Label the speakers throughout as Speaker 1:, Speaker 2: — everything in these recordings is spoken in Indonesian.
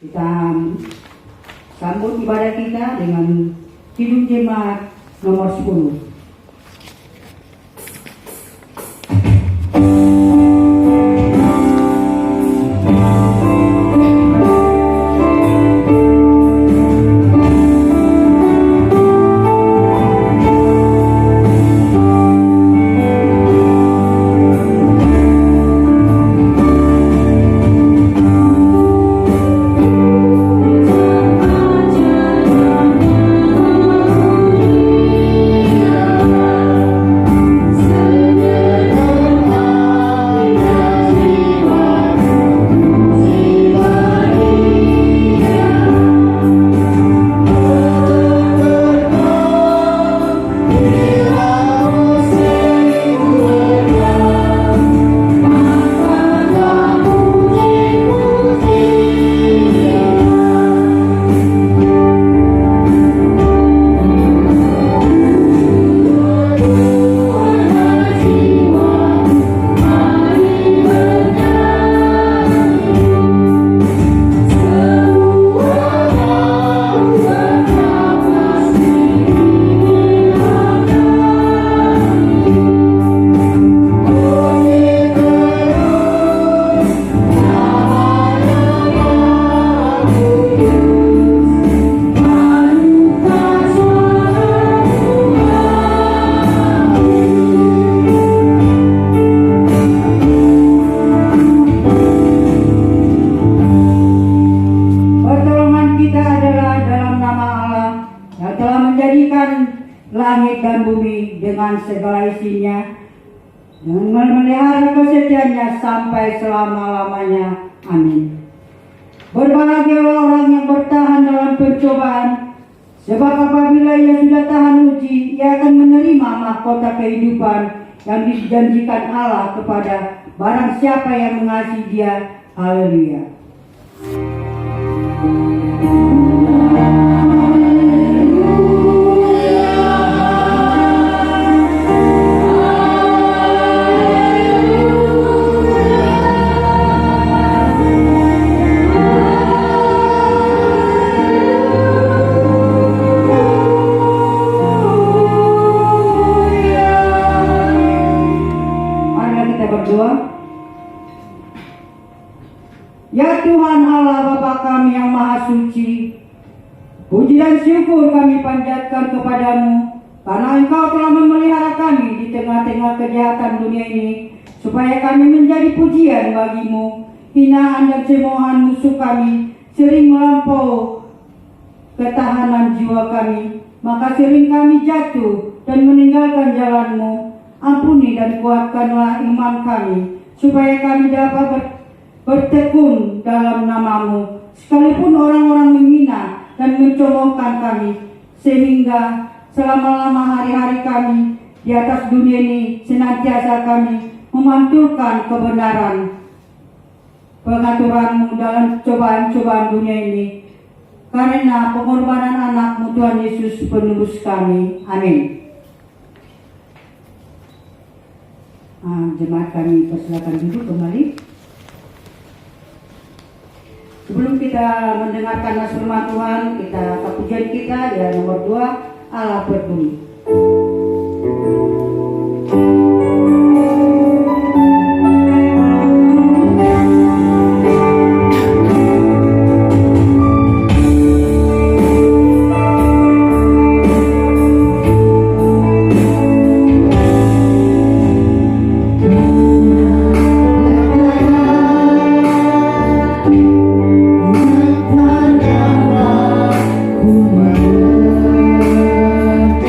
Speaker 1: Kita sambut ibadah kita dengan Kidung Jemaat nomor 10. Langit dan bumi dengan segala isinya, dan memelihara kesetiaannya sampai selama-lamanya. Amin. Berbahagialah orang yang bertahan dalam pencobaan, sebab apabila ia sudah tahan uji, ia akan menerima mahkota kehidupan yang dijanjikan Allah kepada barang siapa yang mengasihi Dia. Haleluya. Ya Tuhan Allah Bapa kami yang Maha Suci, puji dan syukur kami panjatkan kepadamu, karena Engkau telah memelihara kami di tengah-tengah kejahatan dunia ini, supaya kami menjadi pujian bagimu. Hinaan dan cemoohan musuh kami sering melampaui ketahanan jiwa kami, maka sering kami jatuh dan meninggalkan jalanmu. Ampuni dan kuatkanlah iman kami, supaya kami dapat bertekun dalam namamu, sekalipun orang-orang menghina dan mencomohkan kami, sehingga selama-lama hari-hari kami di atas dunia ini senantiasa kami memantulkan kebenaran pengaturanmu dalam cobaan-cobaan dunia ini, karena pengorbanan anakmu Tuhan Yesus penebus kami. Amin. Jemaat kami persilakan duduk kembali. Sebelum kita mendengarkan nas firman Tuhan, kita pujian kita yang nomor 2, Allah peduli.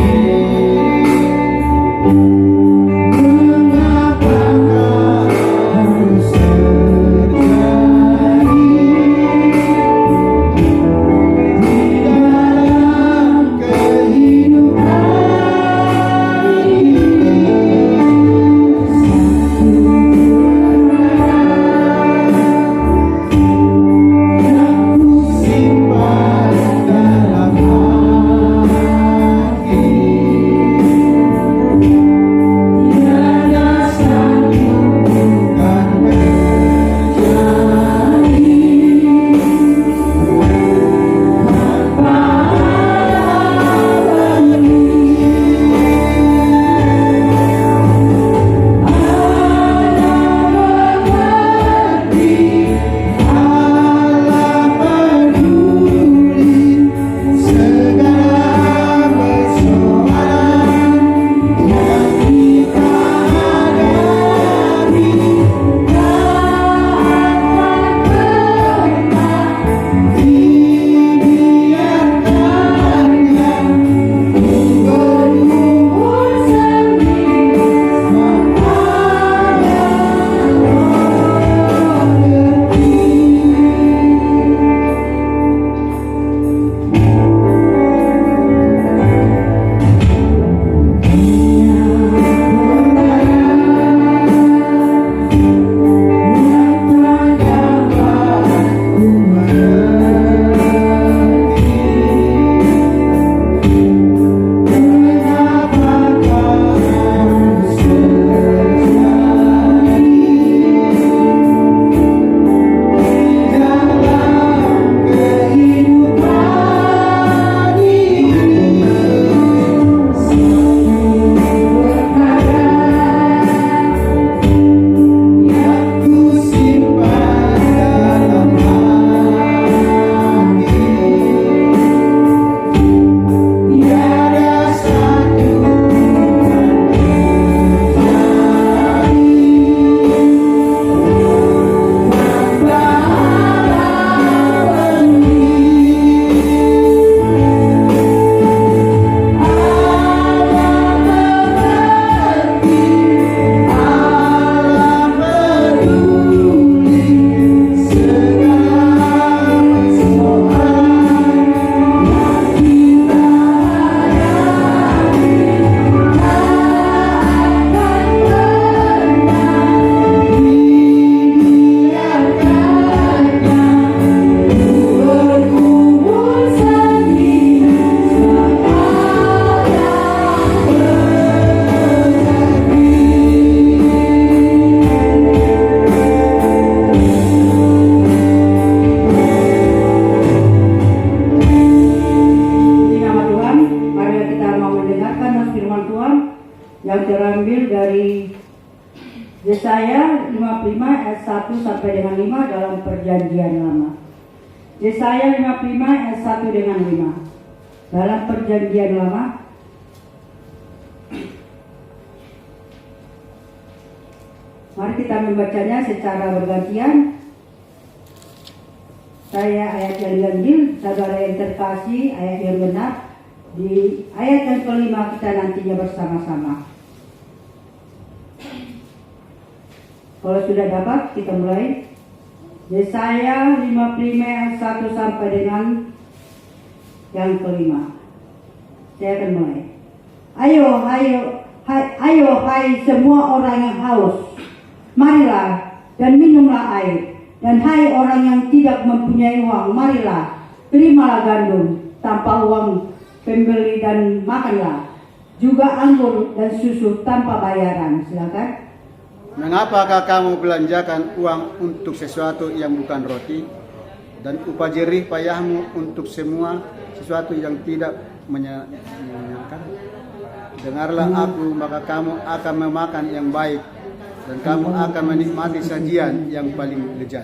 Speaker 2: Yeah.
Speaker 1: Yesaya 55 ayat 1 sampai dengan 5 dalam Perjanjian Lama. Yesaya 55 ayat 1 dengan 5 dalam Perjanjian Lama. Mari kita membacanya secara bergantian. Saya ayat yang ganjil, saudara yang terkasih, ayat yang benar. Di ayat yang kelima kita nantinya bersama-sama. Kalau sudah dapat, kita mulai. Yesaya 55 ayat 1 sampai dengan yang kelima. Saya akan mulai. Ayo hai semua orang yang haus, marilah dan minumlah air. Dan hai orang yang tidak mempunyai uang, marilah, terimalah gandum tanpa uang pembeli dan makanlah. Juga anggur dan susu tanpa bayaran. Silakan.
Speaker 2: Mengapakah kamu belanjakan uang untuk sesuatu yang bukan roti, dan upah jerih payahmu untuk semua sesuatu yang tidak menyenangkan? Dengarlah aku, maka kamu akan memakan yang baik, dan kamu akan menikmati sajian yang paling lezat.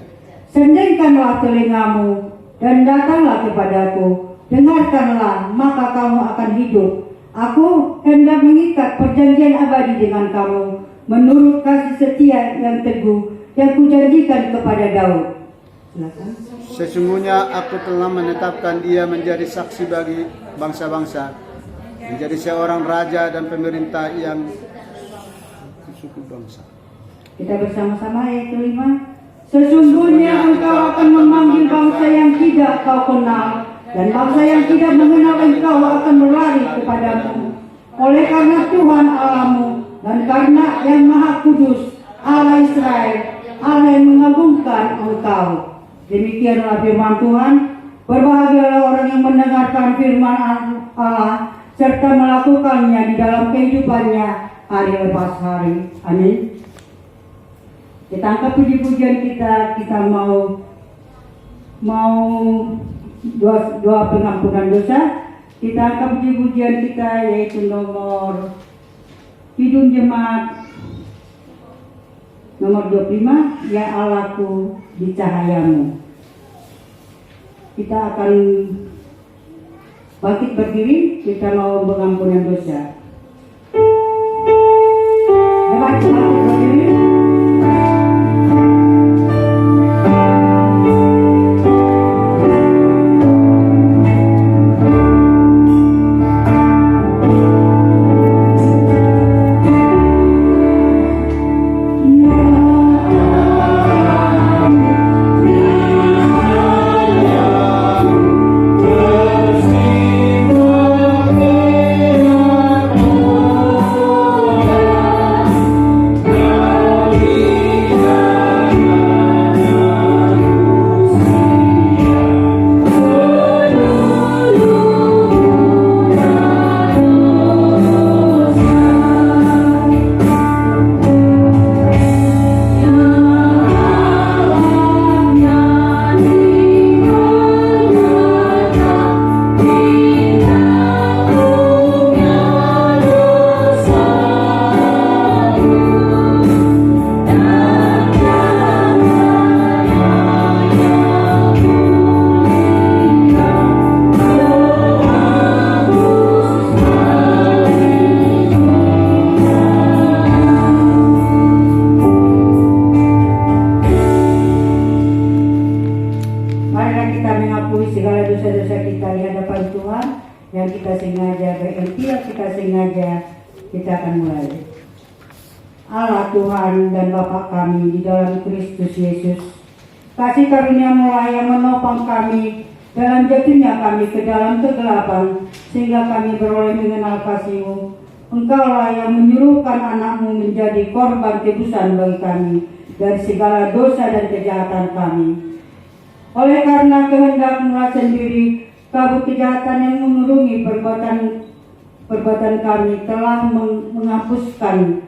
Speaker 1: Sendengkanlah telingamu dan datanglah kepadaku. Dengarkanlah, maka kamu akan hidup. Aku hendak mengikat perjanjian abadi dengan kamu, menurut kasih setia yang teguh yang kujanjikan kepada Daud. Silakan.
Speaker 2: Sesungguhnya aku telah menetapkan dia menjadi saksi bagi bangsa-bangsa, menjadi seorang raja dan pemerintah yang suku bangsa.
Speaker 1: Kita bersama-sama ayat kelima. Sesungguhnya engkau akan memanggil bangsa yang tidak kau kenal, dan bangsa yang tidak mengenal engkau akan berlari kepadamu. Oleh karena Tuhan Allahmu dan karena yang Maha Kudus, Allah Israel, Allah yang mengagungkan engkau. Demikianlah firman Tuhan. Berbahagialah orang yang mendengarkan firman Allah serta melakukannya di dalam kehidupannya hari lepas hari. Amin. Kita angkat puji-pujian kita mau doa pengampunan dosa. Kita angkat puji-pujian kita yaitu nomor Kidung Jemaat nomor 25, Ya Allahku di cahayamu. Kita akan bangkit berdiri, kita mau pengampunan dosa. Bangkit berdiri. Kita akan mulai. Allah Tuhan dan Bapa kami di dalam Kristus Yesus, kasih karunia-Mu yang menopang kami dalam jatuhnya kami ke dalam kegelapan, sehingga kami beroleh mengenal kasih-Mu. Engkaulah yang menyuruhkan anak-Mu menjadi korban tebusan bagi kami dari segala dosa dan kejahatan kami. Oleh karena kehendak-Mu sendiri, kabut kejahatan yang mengurungi perbuatan kami telah menghapuskan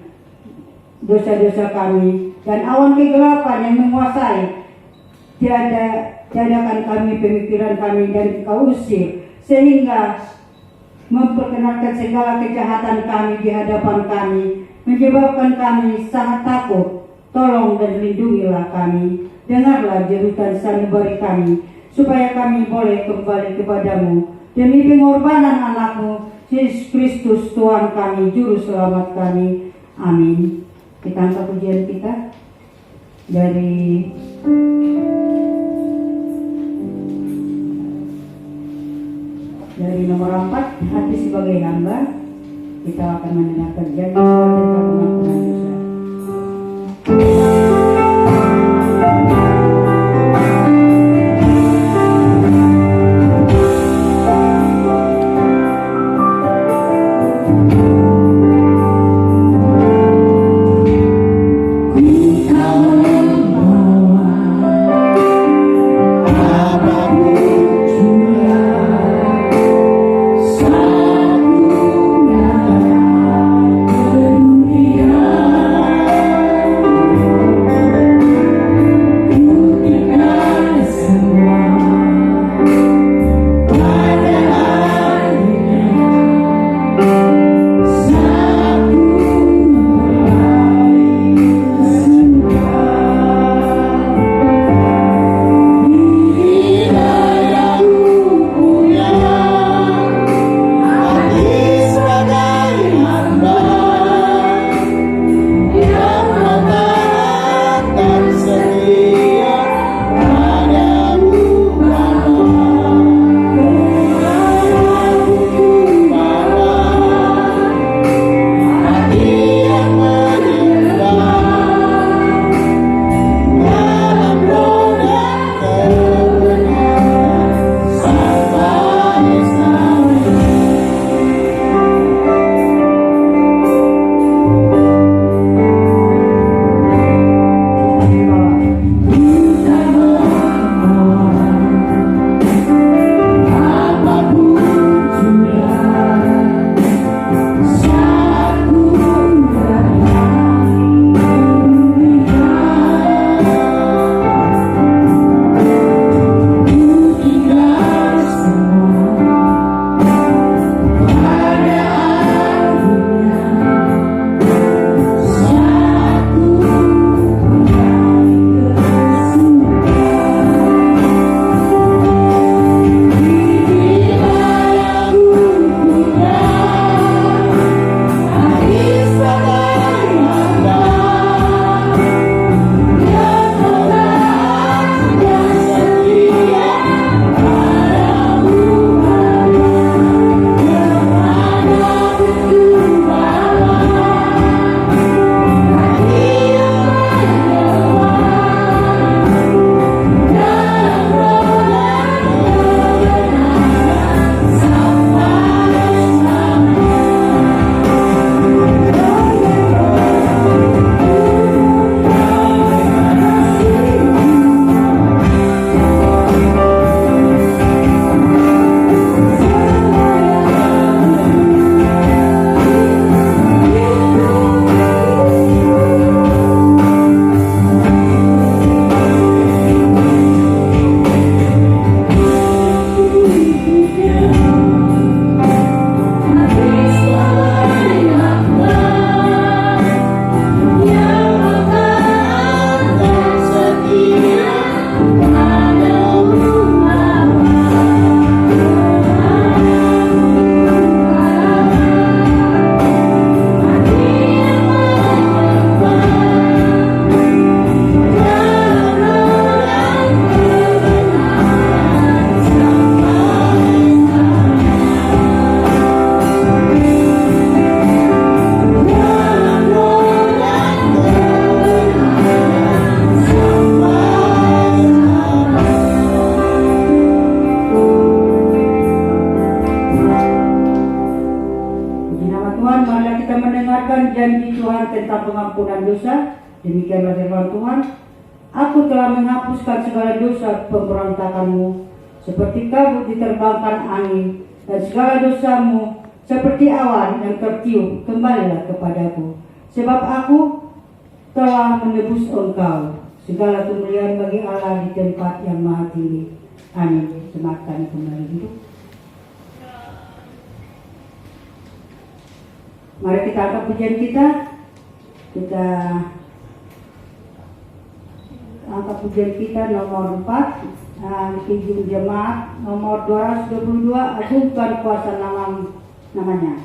Speaker 1: dosa-dosa kami, dan awan kegelapan yang menguasai tiadakan kami pemikiran kami, dan Kau usir sehingga memperkenalkan segala kejahatan kami di hadapan kami, menyebabkan kami sangat takut Tolong dan lindungilah kami. Dengarlah jerutan sanubari kami, supaya kami boleh kembali kepadamu demi pengorbanan anakmu, Yesus Kristus Tuhan kami, Juru Selamat kami. Amin. Kita angkat pujian kita dari nomor 4, hati sebagai hamba. Kita akan mendengarkan janji Tuhan tentang pengampunan dosa. tentang pengampunan dosa. Demikianlah firman Tuhan. Aku telah menghapuskan segala dosa pemberontakanmu, seperti kabut diterbangkan angin, dan segala dosamu seperti awan yang tertiup. Kembalilah kepadaku, sebab aku telah menebus engkau. Segala kemuliaan bagi Allah di tempat yang maha tinggi. Amin. Semakan kembali hidup. Mari kita angkat pujian kita. Kita angka pujian kita nomor 4, Kijung Jemaat nomor 222, agungkan kuasa namanya.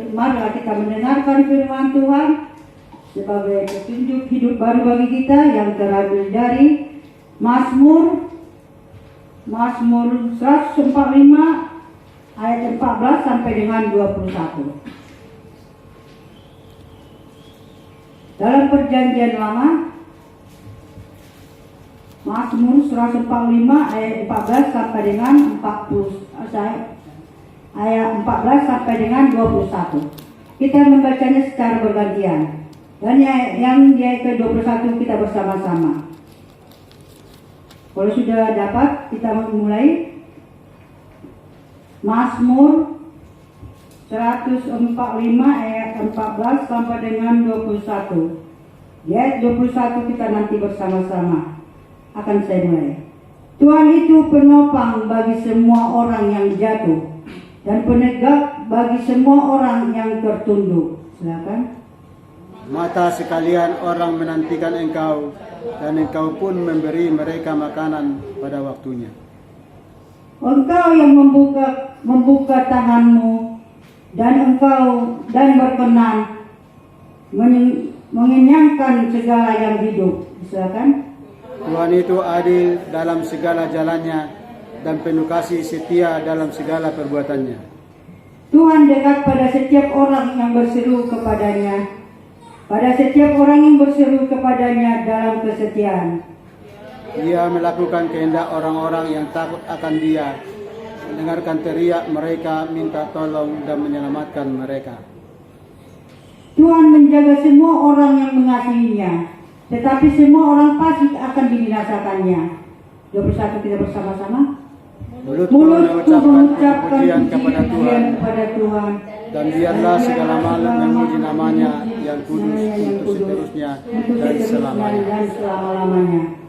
Speaker 1: Marilah kita mendengarkan firman Tuhan sebagai petunjuk hidup baru bagi kita yang terambil dari Mazmur 145 ayat 14 sampai dengan 21. Dalam perjanjian lama, Mazmur 145 ayat 14 sampai dengan 21. Kita membacanya secara bergantian. Dan yang di ayat ke-21 kita bersama-sama. Kalau sudah dapat, kita mulai. Mazmur 145 ayat 14 sampai dengan 21. Di ayat 21 kita nanti bersama-sama. Akan saya mulai. Tuhan itu penopang bagi semua orang yang jatuh dan penegak bagi semua orang yang tertunduk. Silakan.
Speaker 2: Mata sekalian orang menantikan engkau, dan engkau pun memberi mereka makanan pada waktunya.
Speaker 1: Engkau yang membuka tanganmu dan berkenan mengenyangkan segala yang hidup. Silakan.
Speaker 2: Tuhan itu adil dalam segala jalannya dan penuh kasih setia dalam segala perbuatannya.
Speaker 1: Tuhan dekat pada setiap orang yang berseru kepadanya. Pada setiap orang yang berseru kepadanya dalam kesetiaan.
Speaker 2: Dia melakukan kehendak orang-orang yang takut akan Dia, mendengarkan teriak mereka, minta tolong dan menyelamatkan mereka.
Speaker 1: Tuhan menjaga semua orang yang mengasihinya, tetapi semua orang fasik akan dibinasakannya. 21 kita bersama-sama.
Speaker 2: Mulutku mengucapkan pujian kepada Tuhan, dan biarlah segala makhluk memuji namanya yang kudus untuk seterusnya dan selama-lamanya.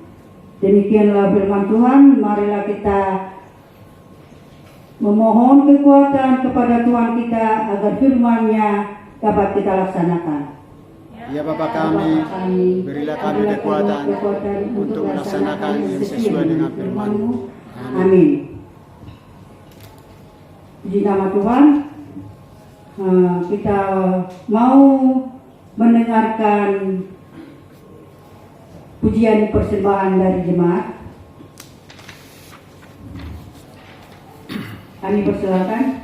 Speaker 1: Demikianlah firman Tuhan. Marilah kita memohon kekuatan kepada Tuhan kita agar firman-Nya dapat kita laksanakan.
Speaker 2: Ya Bapa kami, berilah kami kekuatan untuk melaksanakan yang sesuai dengan firman-Mu.
Speaker 1: Amin. Puji nama Tuhan. Kita mau mendengarkan pujian persembahan dari jemaat. Kami persilakan.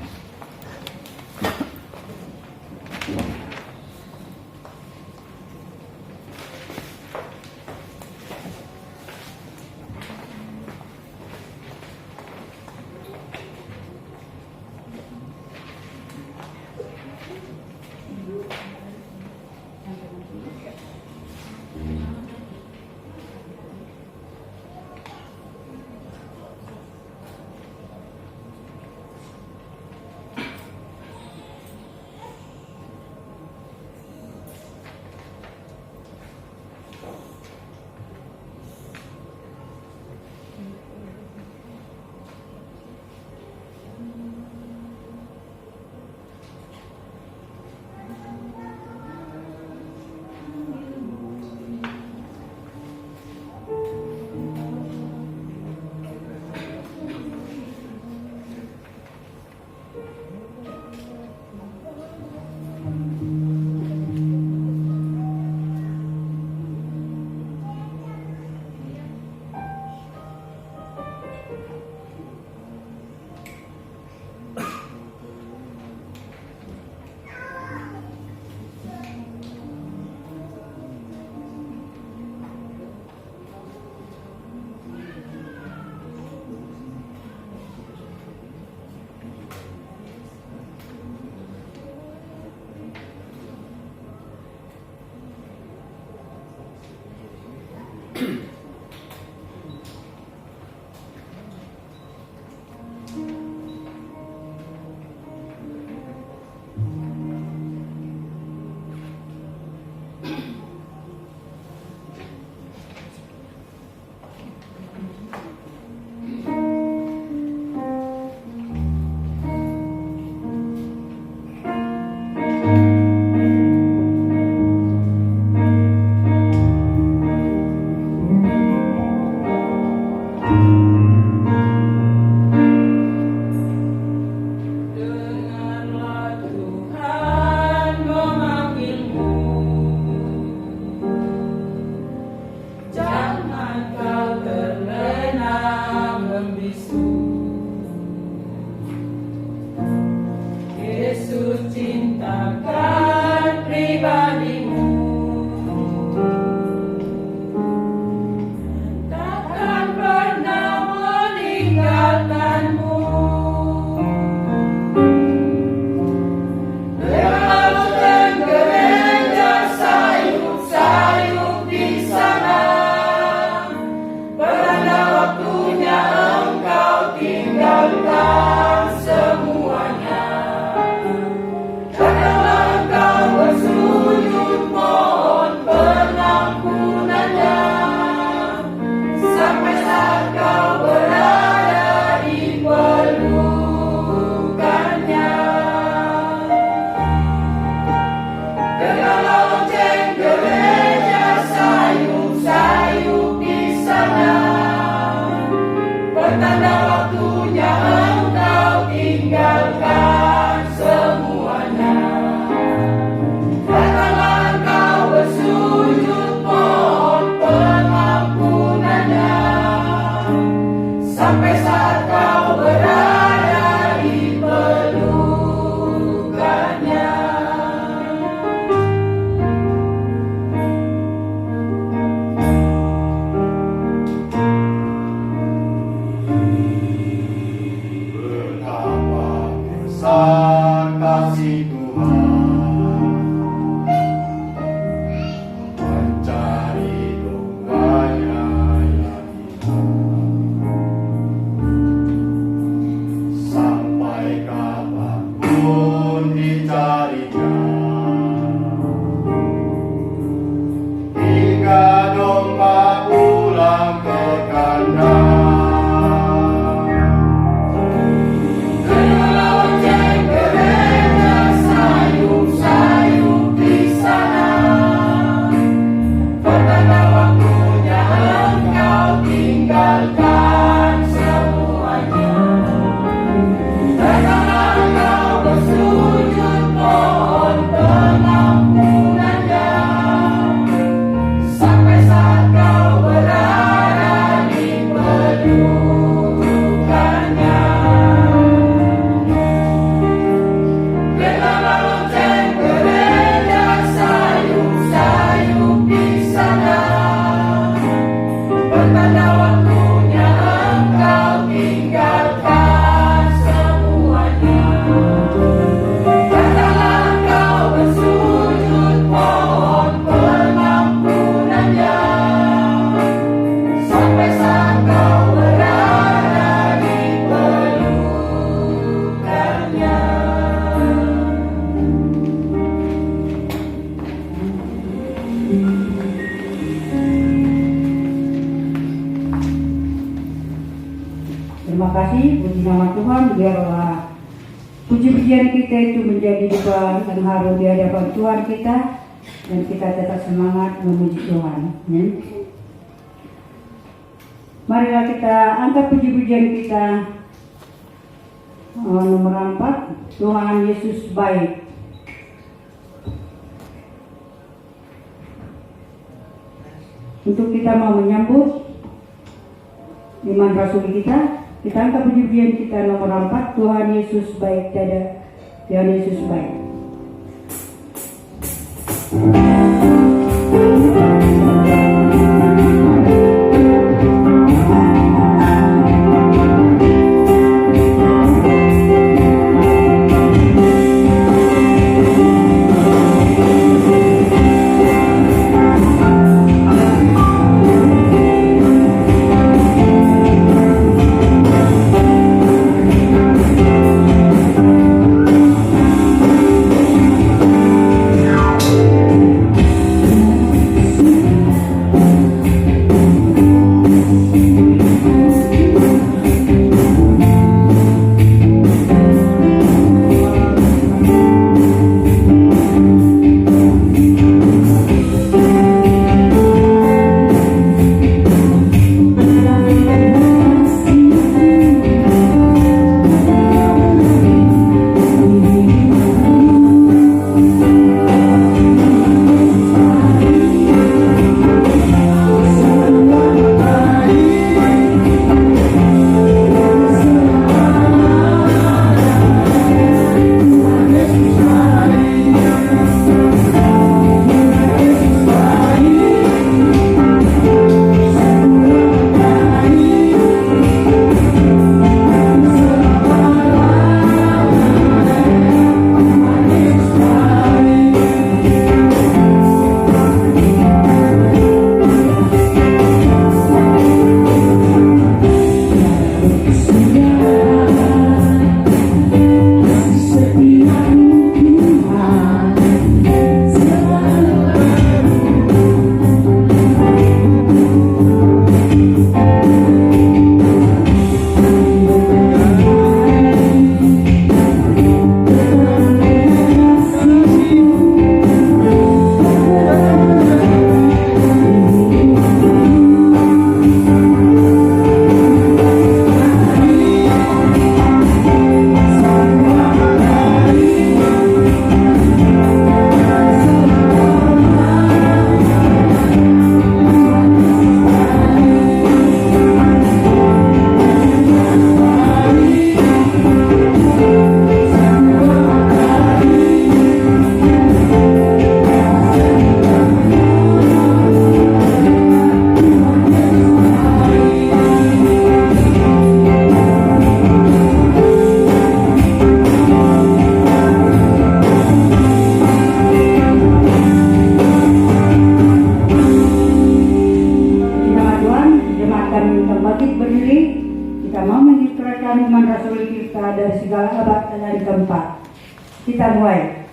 Speaker 1: Terima kasih, puji nama Tuhan, biarlah puji-pujian kita itu menjadi duka dan haru di hadapan Tuhan kita, dan kita tetap semangat memuji Tuhan. Marilah kita angkat puji-pujian kita. Nomor 4, Tuhan Yesus baik. Untuk kita mau menyambut iman rasul kita angkat puji-pujian kita nomor 4, Tuhan Yesus baik. Tuhan Yesus baik. dari segala abad dan hari keempat. Kita mulai.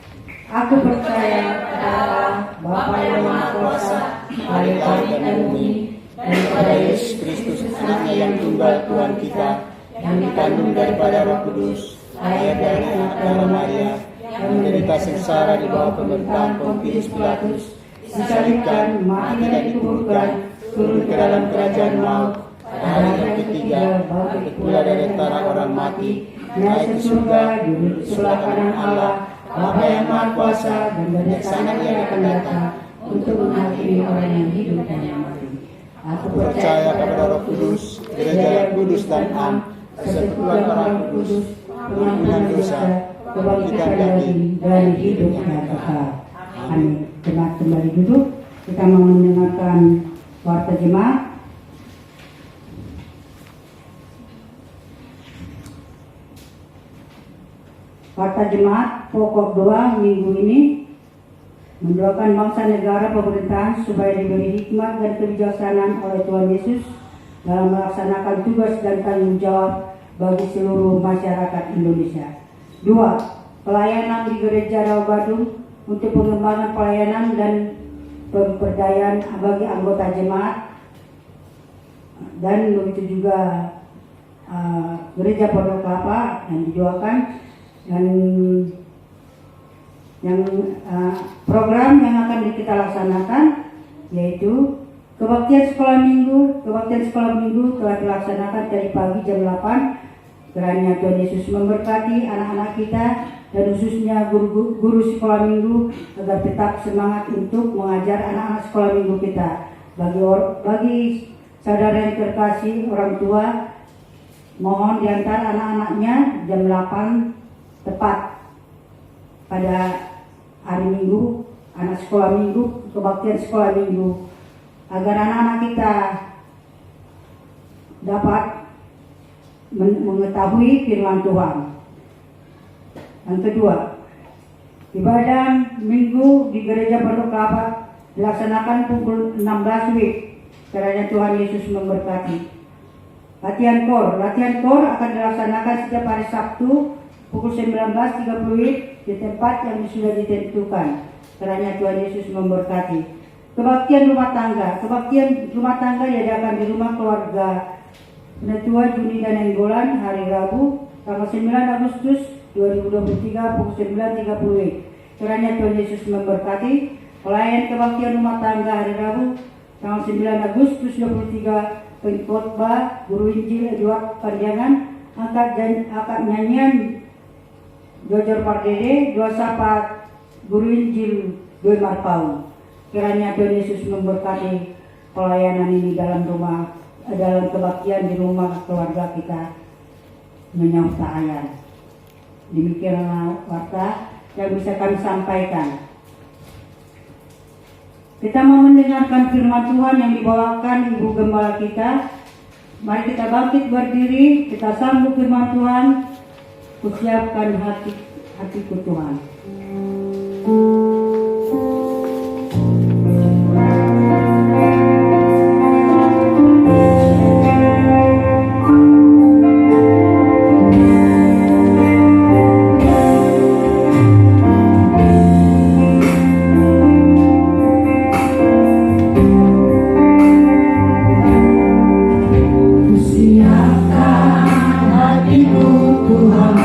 Speaker 1: Aku percaya kepada Allah, Bapa yang Maha Kuasa, Bapa dan Bumi, dan kepada Yesus Kristus, Anaknya yang tunggal Tuhan kita, yang dikandung daripada Roh Kudus, lahir dari anak Maria, yang menderita sengsara di bawah pemerintahan Pontius Pilatus, disalibkan, mati dan dikuburkan, turun ke dalam kerajaan maut, pada hari yang ketiga bangkit pula dari antara orang mati, naik ke surga, duduk di sebelah kanan Allah, Bapa yang Maha Kuasa, dan banyak sangat yang akan datang untuk menghakimi orang yang hidup dan yang mati. Aku
Speaker 2: Percaya kepada Roh Kudus, gereja yang kudus dan am, persekutuan orang kudus, pengampunan dosa, kebangkitan dari hidup yang kekal. Amin. Jemaat kembali duduk. Kita mau mendengarkan warta jemaat. Warta jemaat pokok doa minggu ini mendoakan bangsa negara pemerintahan supaya diberi hikmat dan kebijaksanaan oleh Tuhan Yesus dalam melaksanakan tugas dan tanggung jawab bagi seluruh masyarakat Indonesia. 2. Pelayanan di Gereja Rawa Badung untuk pengembangan pelayanan dan pemberdayaan bagi anggota jemaat, dan begitu juga Gereja Pondok Kelapa yang didoakan, dan yang program yang akan kita laksanakan yaitu kebaktian sekolah minggu. Kebaktian sekolah minggu telah dilaksanakan dari pagi jam 8. Kiranya Tuhan Yesus memberkati anak-anak kita dan khususnya guru sekolah minggu agar tetap semangat untuk mengajar anak-anak sekolah minggu kita. Bagi saudara yang terkasih, orang tua mohon diantar anak-anaknya jam 8 tepat pada hari Minggu, anak sekolah minggu, kebaktian sekolah minggu, agar anak-anak kita dapat mengetahui firman Tuhan. Yang kedua, ibadah minggu di Gereja Pondok Kelapa dilaksanakan pukul 16 WIB. Kiranya Tuhan Yesus memberkati. Latihan kor akan dilaksanakan setiap hari Sabtu pukul 19.30 di tempat yang sudah ditentukan. Kiranya Tuhan Yesus memberkati. Kebaktian rumah tangga diadakan di rumah keluarga Penetua Juni dan Enggolan hari Rabu tanggal 9 Agustus 2023 pukul 9.30. Kiranya Tuhan Yesus memberkati. Pelayan kebaktian rumah tangga hari Rabu tanggal 9 Agustus 2023, pengkhotbah Guru Injil Edward Panjangan, angkat nyanyian Jojor Pardede, dua sapa Guru Injil Doi Marpaung. Kiranya Tuhan Yesus memberkati pelayanan ini dalam kebaktian di rumah keluarga kita menyambut ayat. Demikianlah warta yang bisa kami sampaikan. Kita mau mendengarkan firman Tuhan yang dibawakan Ibu Gembala kita. Mari kita bangkit berdiri, kita sambut firman Tuhan. Kusiapkan hatiku Tuhan.
Speaker 3: Tuhan,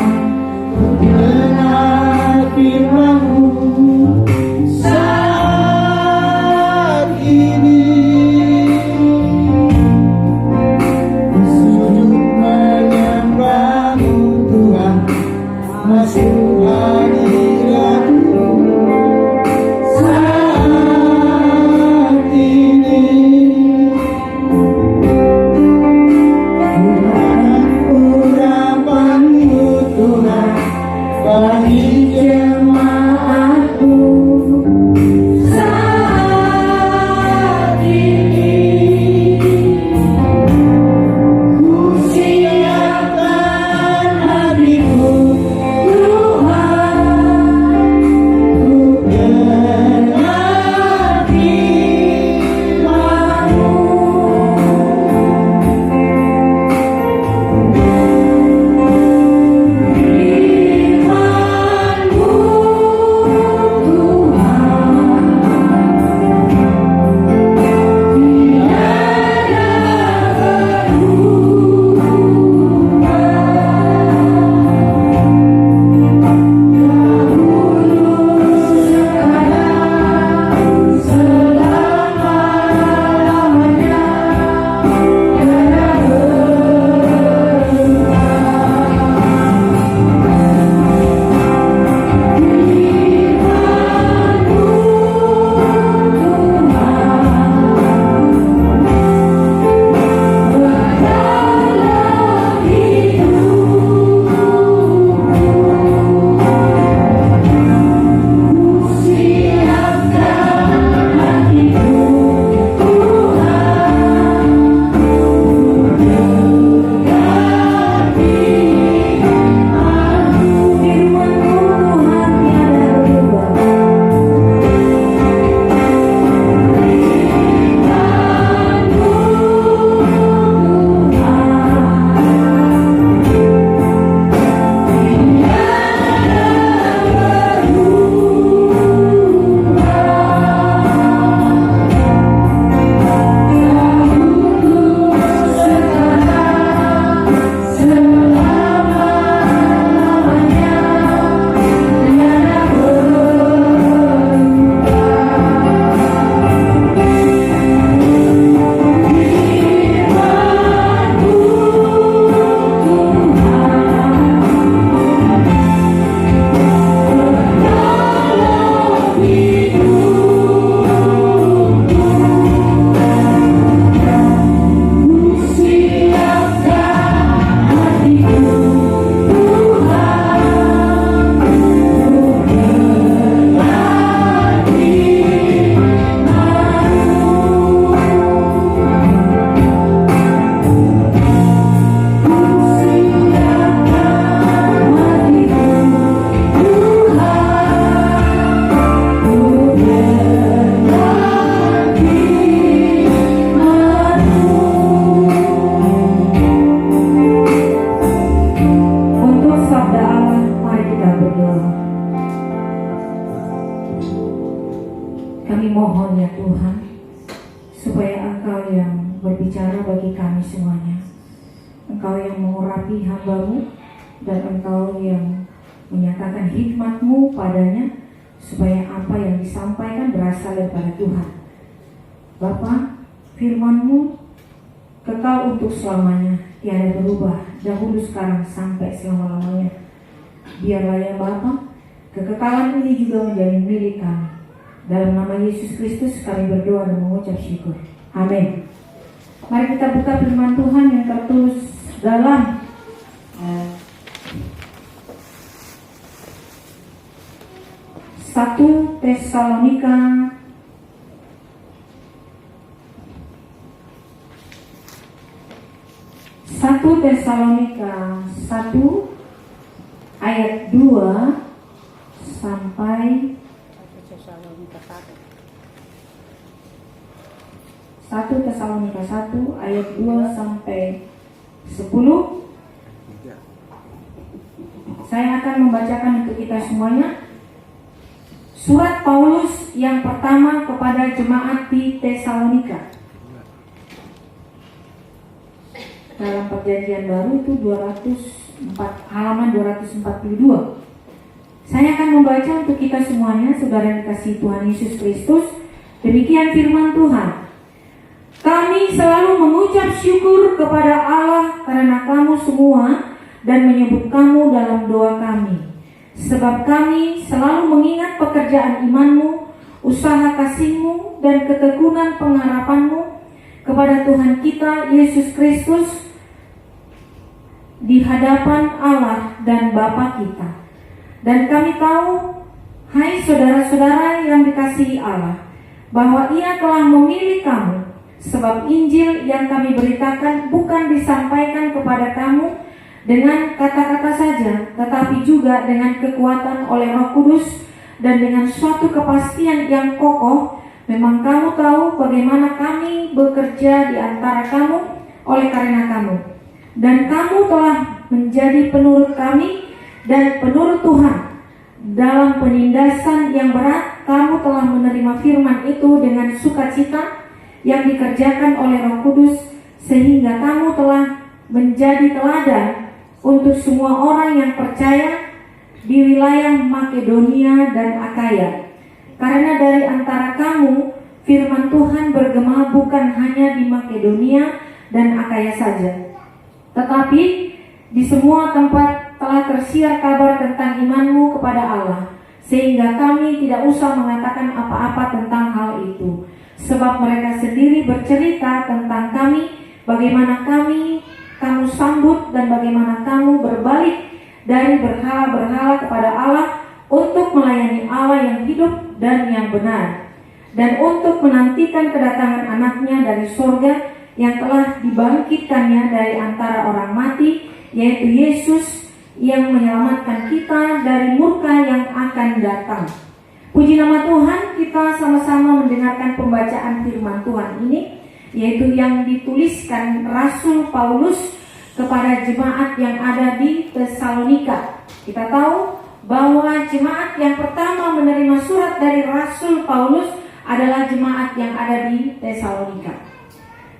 Speaker 3: ku dengar firman-Mu. berbicara bagi kami semuanya. Engkau yang mengurapi hamba-Mu, dan Engkau yang menyatakan hikmat-Mu padanya, supaya apa yang disampaikan berasal daripada Tuhan. Bapa, firman-Mu kekal untuk selamanya, tiada berubah, dahulu, sekarang, sampai selama-lamanya. Biarlah ya Bapa, kekekalan ini juga menjadi milik kami. Dalam nama Yesus Kristus kami berdoa dan mengucap syukur. Amin. Mari kita buka firman Tuhan yang tertulis dalam 1 Tesalonika 1 ayat 2 sampai 1 Tesalonika 1 ayat 2 sampai 10. Saya akan membacakan untuk kita semuanya. Surat Paulus yang pertama kepada jemaat di Tesalonika. Dalam Perjanjian Baru itu halaman 242. Saya akan membaca untuk kita semuanya, saudara yang dikasihi Tuhan Yesus Kristus. Demikian firman Tuhan. Kami selalu mengucap syukur kepada Allah karena kamu semua dan menyebut kamu dalam doa kami. Sebab kami selalu mengingat pekerjaan imanmu, usaha kasihmu, dan ketekunan pengharapanmu kepada Tuhan kita Yesus Kristus di hadapan Allah dan Bapa kita. Dan kami tahu, hai saudara-saudara yang dikasihi Allah, bahwa Ia telah memilih kamu, sebab Injil yang kami beritakan bukan disampaikan kepada kamu dengan kata-kata saja, tetapi juga dengan kekuatan oleh Roh Kudus dan dengan suatu kepastian yang kokoh. Memang kamu tahu bagaimana kami bekerja di antara kamu oleh karena kamu. Dan kamu telah menjadi penurut kami dan penurut Tuhan. Dalam penindasan yang berat, kamu telah menerima firman itu dengan sukacita yang dikerjakan oleh Roh Kudus, sehingga kamu telah menjadi teladan untuk semua orang yang percaya di wilayah Makedonia dan Akaya. Karena dari antara kamu firman Tuhan bergema bukan hanya di Makedonia dan Akaya saja, tetapi di semua tempat telah tersiar kabar tentang imanmu kepada Allah, sehingga kami tidak usah mengatakan apa-apa tentang hal itu. Sebab mereka sendiri bercerita tentang kami, bagaimana kamu sambut dan bagaimana kamu berbalik dari berhala-berhala kepada Allah untuk melayani Allah yang hidup dan yang benar, dan untuk menantikan kedatangan anaknya dari surga yang telah dibangkitkannya dari antara orang mati, yaitu Yesus yang menyelamatkan kita dari murka yang akan datang. Puji nama Tuhan, kita sama-sama mendengarkan pembacaan firman Tuhan ini, yaitu yang dituliskan Rasul Paulus kepada jemaat yang ada di Tesalonika. Kita tahu bahwa jemaat yang pertama menerima surat dari Rasul Paulus adalah jemaat yang ada di Tesalonika.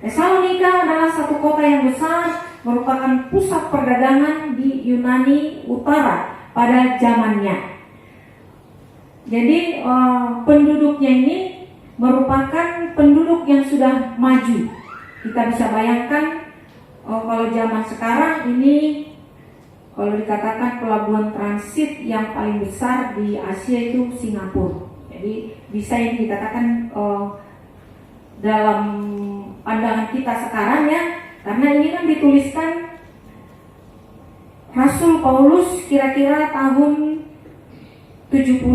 Speaker 3: Tesalonika adalah satu kota yang besar, merupakan pusat perdagangan di Yunani Utara pada zamannya. Jadi penduduknya ini merupakan penduduk yang sudah maju. Kita bisa bayangkan kalau zaman sekarang ini, kalau dikatakan pelabuhan transit yang paling besar di Asia itu Singapura. Jadi bisa ini dikatakan dalam pandangan kita sekarang ya, karena ini kan dituliskan Rasul Paulus kira-kira tahun 70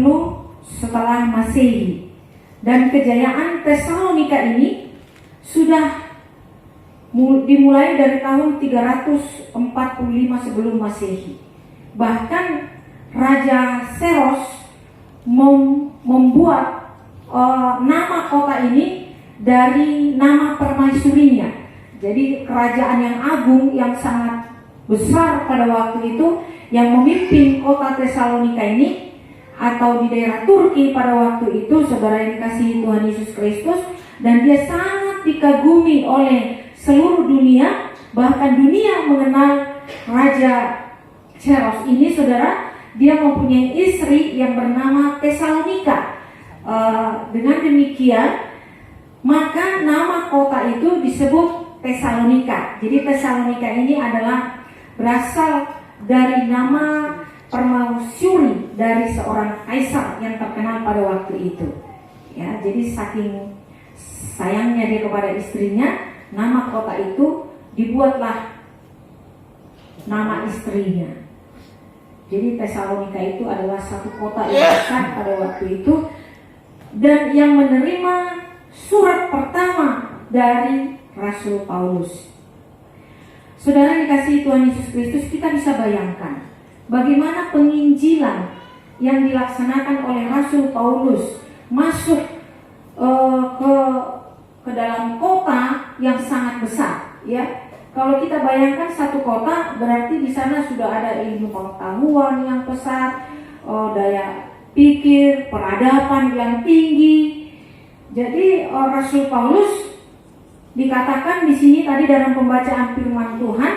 Speaker 3: setelah Masehi. Dan kejayaan Tesalonika ini sudah dimulai dari tahun 345 sebelum Masehi. Bahkan Raja Seros membuat nama kota ini dari nama permaisurinya. Jadi kerajaan yang agung yang sangat besar pada waktu itu yang memimpin kota Tesalonika ini, atau di daerah Turki pada waktu itu, saudara yang dikasihi Tuhan Yesus Kristus, dan dia sangat dikagumi oleh seluruh dunia, bahkan dunia mengenal Raja Cheros ini, saudara. Dia mempunyai istri yang bernama Tesalonika. Dengan demikian, maka nama kota itu disebut Tesalonika. Jadi Tesalonika ini adalah berasal dari nama permaisuri dari seorang kaisar yang terkenal pada waktu itu. Ya, jadi saking sayangnya dia kepada istrinya, nama kota itu dibuatlah nama istrinya. Jadi Tesalonika itu adalah satu kota yang besar pada waktu itu, dan yang menerima surat pertama dari Rasul Paulus. Saudara dikasihi Tuhan Yesus Kristus, kita bisa bayangkan bagaimana penginjilan yang dilaksanakan oleh Rasul Paulus masuk ke dalam kota yang sangat besar, ya. Kalau kita bayangkan satu kota, berarti di sana sudah ada ilmu pengetahuan yang pesat, daya pikir, peradaban yang tinggi. Jadi Rasul Paulus dikatakan di sini tadi dalam pembacaan firman Tuhan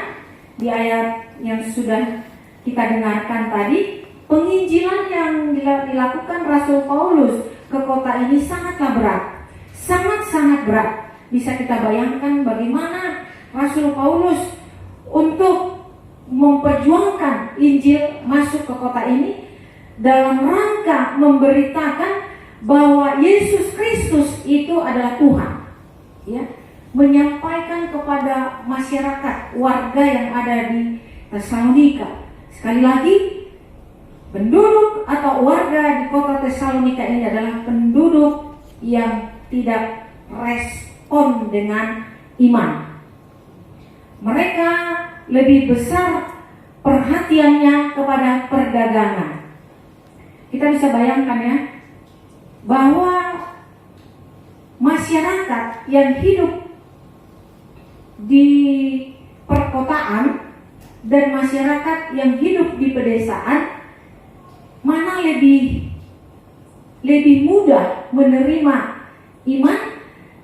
Speaker 3: di ayat yang sudah kita dengarkan tadi, penginjilan yang dilakukan Rasul Paulus ke kota ini sangatlah berat, sangat-sangat berat. Bisa kita bayangkan bagaimana Rasul Paulus untuk memperjuangkan Injil masuk ke kota ini dalam rangka memberitakan bahwa Yesus Kristus itu adalah Tuhan, ya, menyampaikan kepada masyarakat warga yang ada di Tesalonika. Sekali lagi, penduduk atau warga di kota Tesalonika ini adalah penduduk yang tidak respon dengan iman. Mereka lebih besar perhatiannya kepada perdagangan. Kita bisa bayangkan ya, bahwa masyarakat yang hidup di perkotaan dan masyarakat yang hidup di pedesaan, mana lebih mudah menerima iman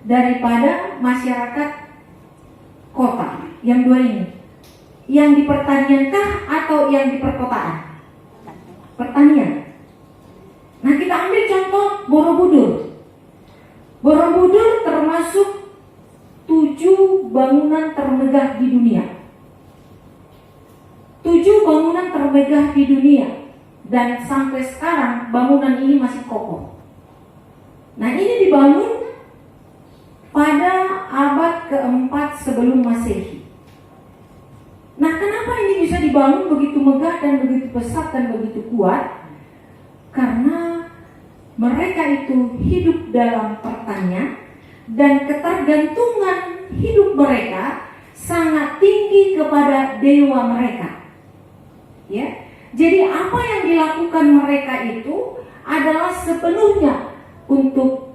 Speaker 3: daripada masyarakat kota? Yang dua ini, yang di pertaniankah atau yang di perkotaan? Pertanian. Nah, kita ambil contoh Borobudur. Borobudur termasuk 7 bangunan termegah di dunia. 7 bangunan termegah di dunia, dan sampai sekarang bangunan ini masih kokoh. Nah, ini dibangun pada abad keempat sebelum Masehi. Nah, kenapa ini bisa dibangun begitu megah dan begitu besar dan begitu kuat? Karena mereka itu hidup dalam pertanian dan ketergantungan hidup mereka sangat tinggi kepada dewa mereka. Ya, jadi apa yang dilakukan mereka itu adalah sepenuhnya untuk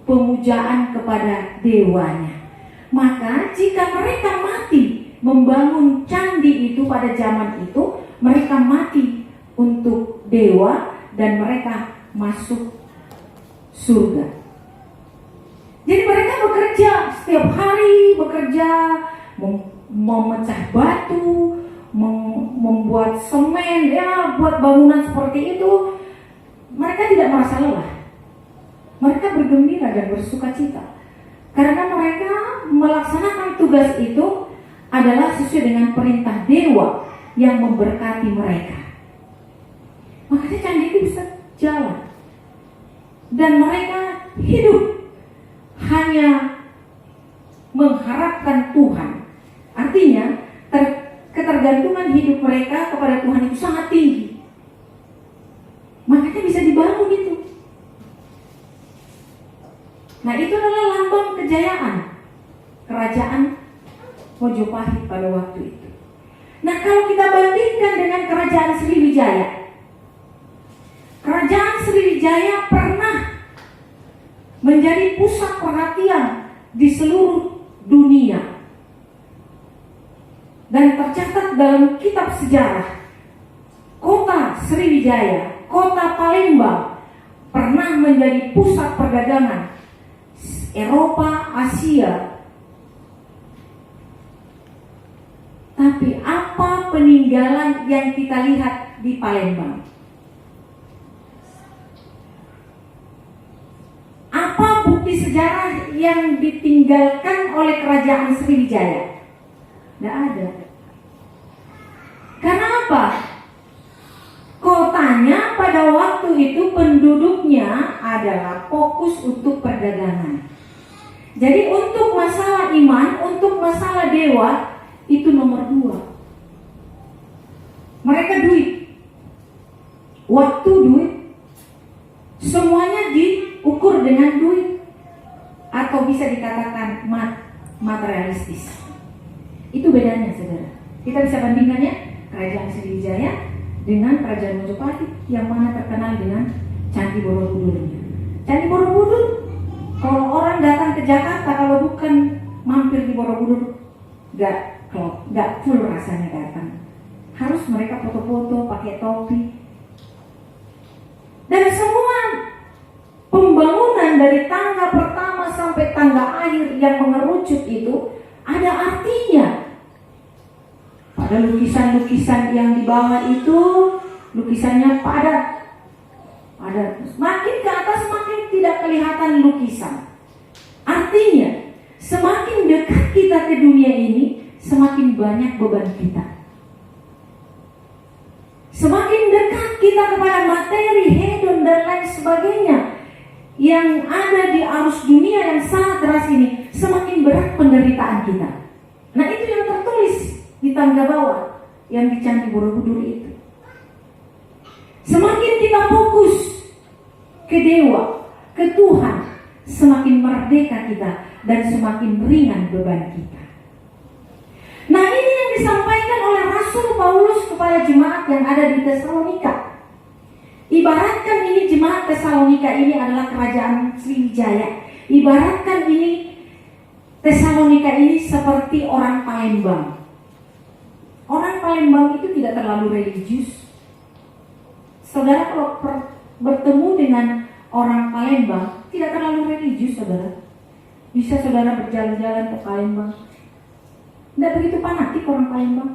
Speaker 3: pemujaan kepada dewanya. Maka jika mereka mati membangun candi itu pada zaman itu, mereka mati untuk dewa dan mereka masuk surga. Jadi mereka bekerja setiap hari, memecah batu, membuat semen, ya, buat bangunan seperti itu. Mereka tidak merasa lelah. Mereka bergembira dan bersuka cita karena mereka melaksanakan tugas itu adalah sesuai dengan perintah dewa yang memberkati mereka. Makanya candi itu bisa jalan, dan mereka hidup hanya mengharapkan Tuhan. Artinya ketergantungan hidup mereka kepada Tuhan itu sangat tinggi. Makanya bisa dibangun itu. Nah, itu adalah lambang kejayaan kerajaan Mojopahit pada waktu itu. Nah, kalau kita bandingkan dengan kerajaan Sriwijaya, kerajaan Sriwijaya pernah menjadi pusat perhatian di seluruh dunia. Dan tercatat dalam kitab sejarah, kota Sriwijaya, kota Palembang pernah menjadi pusat perdagangan Eropa, Asia Tapi apa peninggalan yang kita lihat di Palembang? Apa bukti sejarah yang ditinggalkan oleh kerajaan Sriwijaya? Tidak ada. Karena apa? Kotanya pada waktu itu penduduknya adalah fokus untuk perdagangan. Jadi untuk masalah iman, untuk masalah dewa, itu nomor 2. Mereka duit, waktu duit, semuanya diukur dengan duit, atau bisa dikatakan materialistis. Itu bedanya, saudara. Kita bisa bandingkannya kerajaan Sriwijaya dengan kerajaan Mojopahit, yang mana terkenal dengan Candi Borobudurnya. Candi Borobudur, kalau orang datang ke Jakarta, kalau bukan mampir di Borobudur, gak full rasanya datang. Harus mereka foto-foto, pakai topi. Dan semua pembangunan dari tangga pertama sampai tangga akhir yang mengerucut itu ada artinya. Pada lukisan-lukisan yang di bawah itu, lukisannya padat. Semakin ke atas semakin tidak kelihatan lukisan. Artinya, semakin dekat kita ke dunia ini, semakin banyak beban kita. Semakin dekat kita kepada materi, hedon dan lain sebagainya yang ada di arus dunia yang sangat deras ini, semakin berat penderitaan kita. Nah, itu yang tertulis di tangga bawah yang di Candi Borobudur itu. Semakin kita fokus ke dewa, ke Tuhan, semakin merdeka kita dan semakin ringan beban kita. Nah, ini yang disampaikan oleh Rasul Paulus kepada jemaat yang ada di Tesalonika. Ibaratkan ini jemaat Tesalonika ini adalah kerajaan Sriwijaya. Ibaratkan ini Tesalonika ini seperti orang Palembang. Orang Palembang itu tidak terlalu religius. Saudara kalau bertemu dengan orang Palembang tidak terlalu religius, saudara. Bisa saudara berjalan-jalan ke Palembang, tidak begitu fanatik orang Palembang.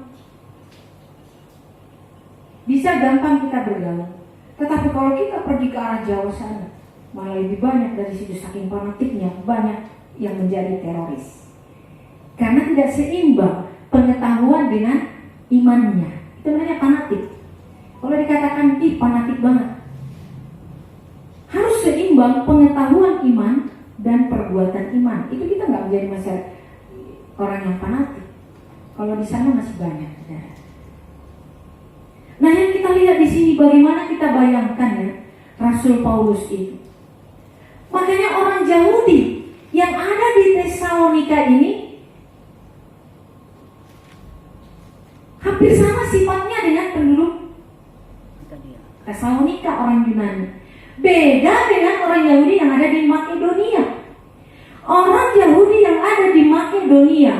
Speaker 3: Bisa gampang kita bergaul. Tetapi kalau kita pergi ke arah Jawa sana, malah lebih banyak dari situ, saking fanatiknya, banyak yang menjadi teroris. Karena tidak seimbang pengetahuan dengan imannya. Itu namanya fanatik. Kalau dikatakan fanatik banget, harus seimbang pengetahuan iman dan perbuatan iman. Itu kita nggak menjadi masyarakat orang yang fanatik. Kalau di sana masih banyak. Nah, yang kita lihat di sini bagaimana kita bayangkan ya Rasul Paulus itu. Makanya orang Yahudi yang ada di Tesalonika ini hampir sama sifatnya dengan penduduk Tesalonika, orang Yunani. Beda dengan orang Yahudi yang ada di Makedonia. Orang Yahudi yang ada di Makedonia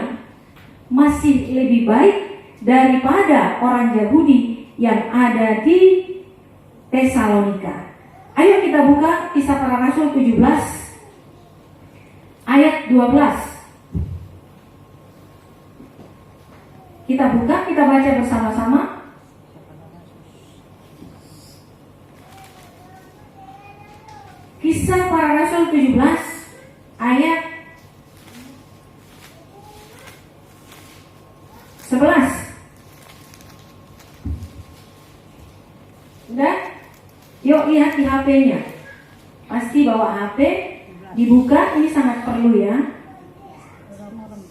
Speaker 3: masih lebih baik daripada orang Yahudi yang ada di Tesalonika. Ayo kita buka Kisah Para Rasul 17 ayat 12. Kita buka, kita baca bersama-sama. Kisah Para Rasul 17 ayat 11. Udah? Yuk lihat di HP-nya. Pasti bawa HP, dibuka, ini sangat perlu ya.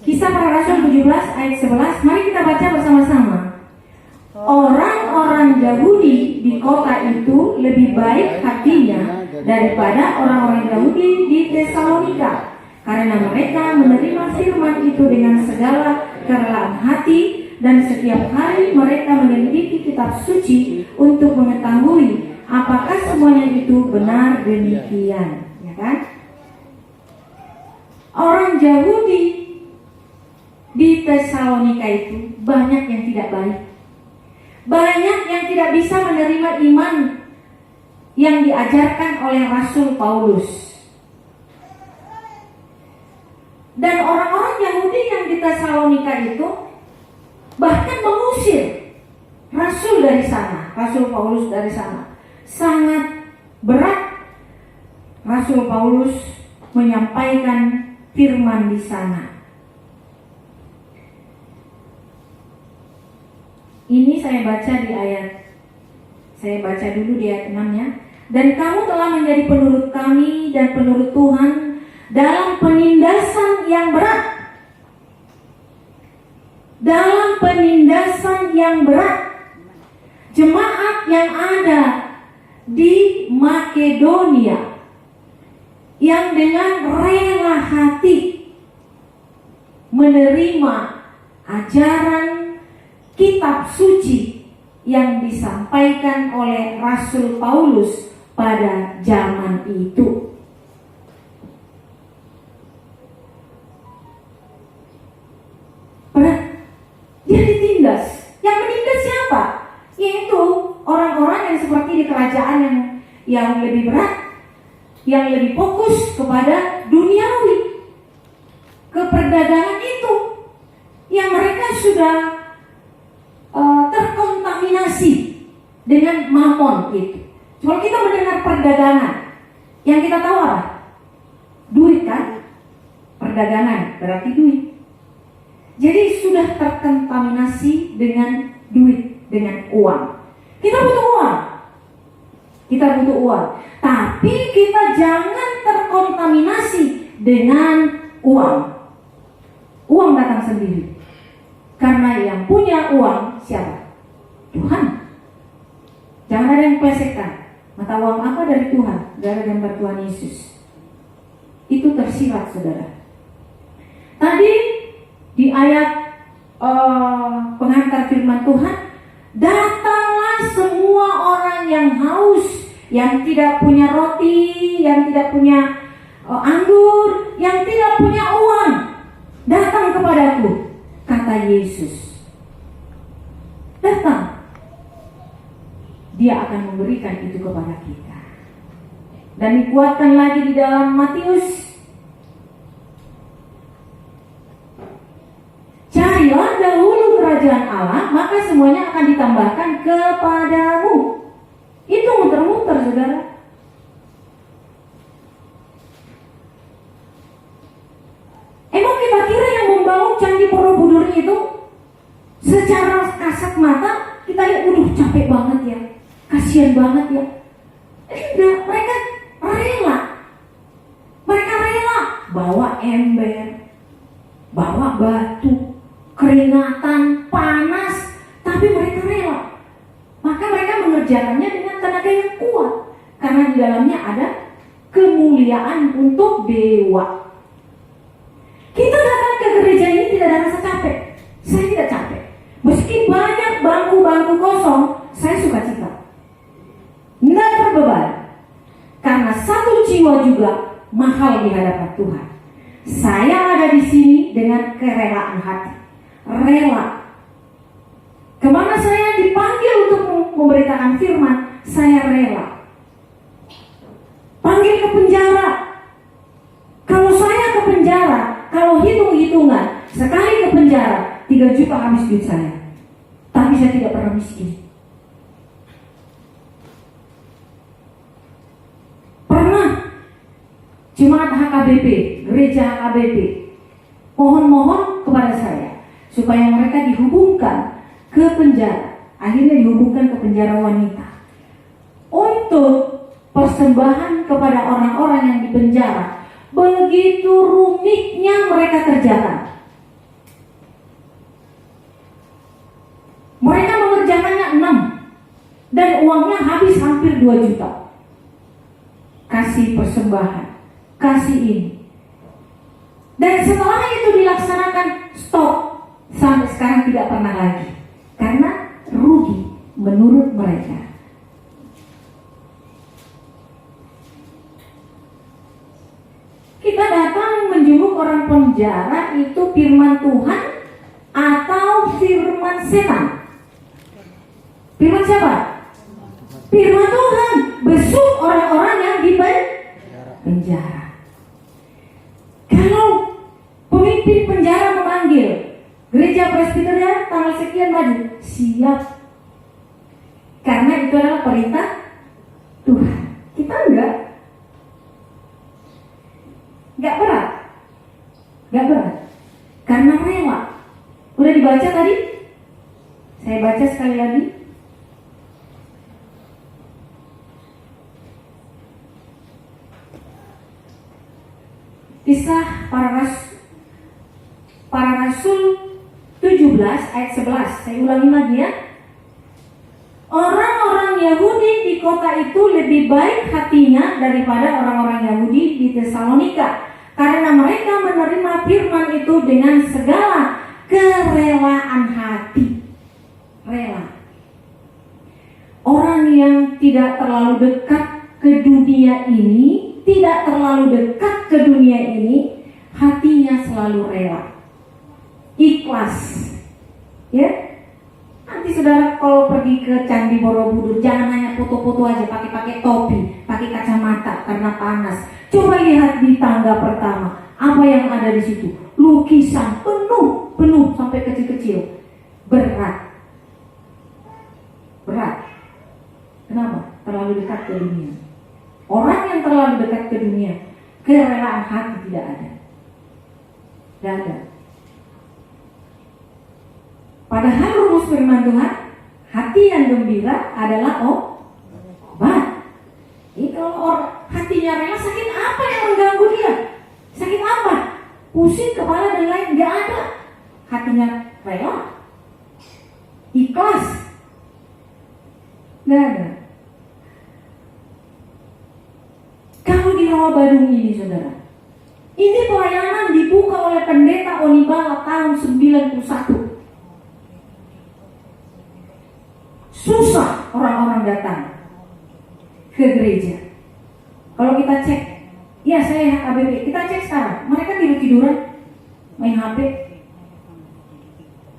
Speaker 3: Kisah Para Rasul 17 ayat 11. Mari kita baca bersama-sama. Orang-orang Yahudi di kota itu lebih baik hatinya daripada orang-orang Yahudi di Tesalonika, karena mereka menerima firman itu dengan segala kerelaan hati, dan setiap hari mereka menyelidiki kitab suci untuk mengetahui apakah semuanya itu benar demikian, ya kan? Orang Yahudi di Tesalonika itu banyak yang tidak baik, banyak yang tidak bisa menerima iman yang diajarkan oleh Rasul Paulus. Dan orang-orang Yahudi yang di Tesalonika itu bahkan mengusir Rasul dari sana, Rasul Paulus dari sana. Sangat berat Rasul Paulus menyampaikan firman di sana. Ini saya baca di saya baca dulu di ayat 6-nya. Dan kamu telah menjadi penurut kami dan penurut Tuhan dalam penindasan yang berat. Dalam penindasan yang berat. Jemaat yang ada di Makedonia yang dengan rela hati menerima ajaran kitab suci yang disampaikan oleh Rasul Paulus pada zaman itu. Berat. Dia ditindas. Yang menindas siapa? Yaitu orang-orang yang seperti di kerajaan yang lebih berat, yang lebih fokus kepada duniawi, ke perdagangan itu, yang mereka sudah terkontaminasi dengan mamon itu. Kalau kita mendengar perdagangan, yang kita tahu apa? Duit kan? Perdagangan berarti duit. Jadi sudah terkontaminasi dengan duit, dengan uang. Kita butuh uang. Kita butuh uang. Tapi kita jangan terkontaminasi dengan uang. Uang datang sendiri. Karena yang punya uang siapa? Tuhan. Jangan ada yang plesetkan. Mata uang apa dari Tuhan? Dari gambar Tuhan Yesus. Itu tersirat, saudara. Tadi di ayat pengantar firman Tuhan, datanglah semua orang yang haus, yang tidak punya roti, yang tidak punya anggur, yang tidak punya uang, datang kepadaku, kata Yesus. Datang. Dia akan memberikan itu kepada kita. Dan dikuatkan lagi di dalam Matius. Carilah dahulu kerajaan Allah, maka semuanya akan ditambahkan kepadamu. Itu muter-muter, saudara. Emang kita kira yang membangun Candi Borobudur itu secara kasat mata kita lihat, capek banget ya, kasihan banget ya. Tidak, mereka rela. Mereka rela bawa ember, bawa batu, keringatan, panas, tapi mereka rela. Maka mereka mengerjakannya dengan tenaga yang kuat, karena di dalamnya ada kemuliaan untuk dewa. Kita datang ke gereja ini tidak ada rasa capek. Saya tidak capek. Meski banyak bangku-bangku kosong, saya suka cita. Tidak terbeban. Karena satu jiwa juga mahal di hadapan Tuhan. Saya ada di sini dengan kerelaan hati. Rela. Kemana saya dipanggil untuk memberitakan firman, saya rela. Panggil ke penjara. Kalau saya ke penjara, kalau hitung-hitungan, sekali ke penjara, 3 juta habis duit saya. Tapi saya tidak pernah miskin. Pernah jemaat HKBP, gereja HKBP, mohon-mohon kepada saya supaya mereka dihubungkan ke penjara. Akhirnya dihubungkan ke penjara wanita untuk persembahan kepada orang-orang yang di penjara. Begitu rumitnya mereka kerjakan. Mereka mengerjakannya 6 dan uangnya habis hampir 2 juta. Kasih persembahan, kasih ini. Dan setelah itu dilaksanakan, stop. Sampai sekarang tidak pernah lagi. Karena rugi menurut mereka. Kita datang menjenguk orang penjara, itu firman Tuhan atau firman setan? Firman siapa? Firman Tuhan. Besuk orang-orang yang di penjara. Kalau pemimpin penjara memanggil, Gereja Presbyterian tanggal sekian maju, siap. Karena itu adalah perintah Tuhan. Kita enggak berat. Enggak berat. Karena rela. Udah dibaca tadi? Saya baca sekali lagi. Kisah para Rasul 17 ayat 11. Saya ulangi lagi ya. Orang-orang Yahudi di kota itu lebih baik hatinya daripada orang-orang Yahudi di Tesalonika, karena mereka menerima firman itu dengan segala kerelaan hati. Rela. Orang yang tidak terlalu dekat ke dunia ini, hatinya selalu rela, ikhlas. Ya, nanti saudara kalau pergi ke Candi Borobudur, jangan hanya foto-foto aja, pakai topi, pakai kacamata karena panas. Coba lihat di tangga pertama, apa yang ada di situ? Lukisan penuh sampai kecil-kecil. Berat. Kenapa? Terlalu dekat ke dunia. Orang yang terlalu dekat ke dunia, kerelaan hati tidak ada. Tidak ada. Padahal rumus firman Tuhan, hati yang gembira adalah obat. Jadi kalau hatinya rela, sakit apa yang mengganggu dia? Sakit apa? Pusing kepala dan lain, nggak ada. Hatinya rela, ikhlas, nggak ada. Kalau di Rawa Badung ini, saudara, ini pelayanan dibuka oleh pendeta Onibala tahun 91. Susah orang-orang datang ke gereja. Kalau kita cek, ya saya HKBP, kita cek sekarang, mereka tidur-tiduran, main HP.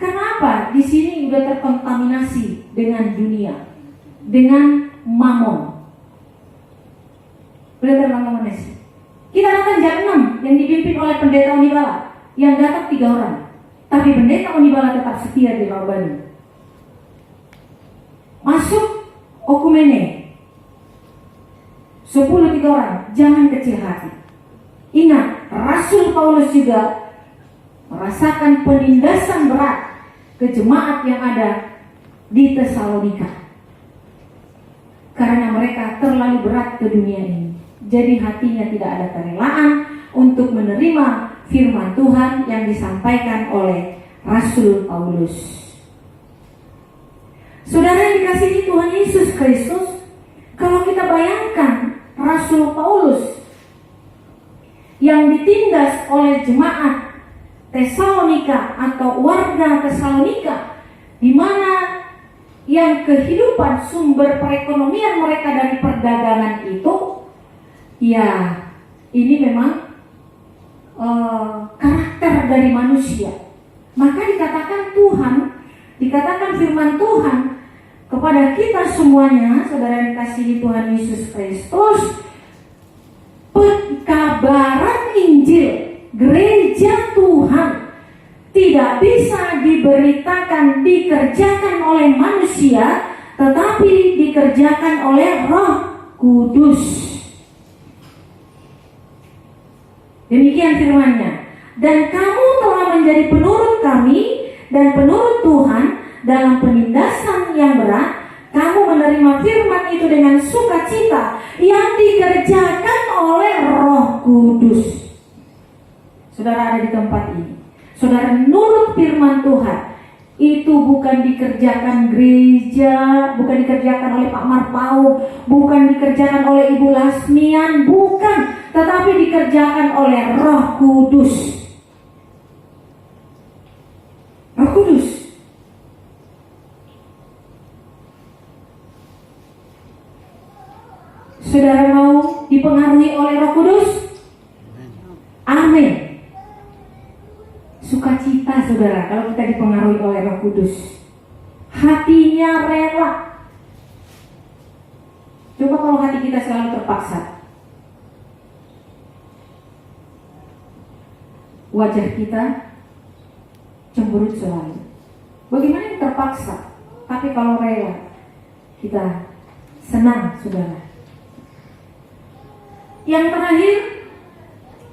Speaker 3: Kenapa? Di sini udah terkontaminasi dengan dunia, dengan mamon. Udah terkontaminasi. Kita datang jam 6 yang dipimpin oleh pendeta Onibala, yang datang 3 orang, tapi pendeta Onibala tetap setia di Rawa Badung. Masuk okumene 10 orang, jangan kecil hati. Ingat, Rasul Paulus juga merasakan penindasan berat ke jemaat yang ada di Tesalonika karena mereka terlalu berat ke dunia ini. Jadi hatinya tidak ada kerelaan untuk menerima firman Tuhan yang disampaikan oleh Rasul Paulus. Saudara yang dikasihi Tuhan Yesus Kristus, kalau kita bayangkan Rasul Paulus yang ditindas oleh jemaat Tesalonika atau warga Tesalonika, di mana yang kehidupan sumber perekonomian mereka dari perdagangan itu, ya ini memang karakter dari manusia. Maka dikatakan firman Tuhan kepada kita semuanya, saudara yang dikasihi Tuhan Yesus Kristus, pekabaran Injil gereja Tuhan tidak bisa dikerjakan oleh manusia, tetapi dikerjakan oleh Roh Kudus. Demikian firman-Nya. Dan kamu telah menjadi penurut kami dan penurut Tuhan dalam penindasan yang berat. Kamu menerima firman itu dengan sukacita yang dikerjakan oleh Roh Kudus. Saudara ada di tempat ini, saudara nurut firman Tuhan, itu bukan dikerjakan gereja, bukan dikerjakan oleh Pak Marpau, bukan dikerjakan oleh Ibu Lasmian, bukan, tetapi dikerjakan oleh Roh Kudus. Roh Kudus. Saudara mau dipengaruhi oleh Roh Kudus? Amin. Sukacita saudara kalau kita dipengaruhi oleh Roh Kudus. Hatinya rela. Coba kalau hati kita selalu terpaksa, wajah kita cemberut selalu. Bagaimana yang terpaksa? Tapi kalau rela, kita senang, saudara. Yang terakhir,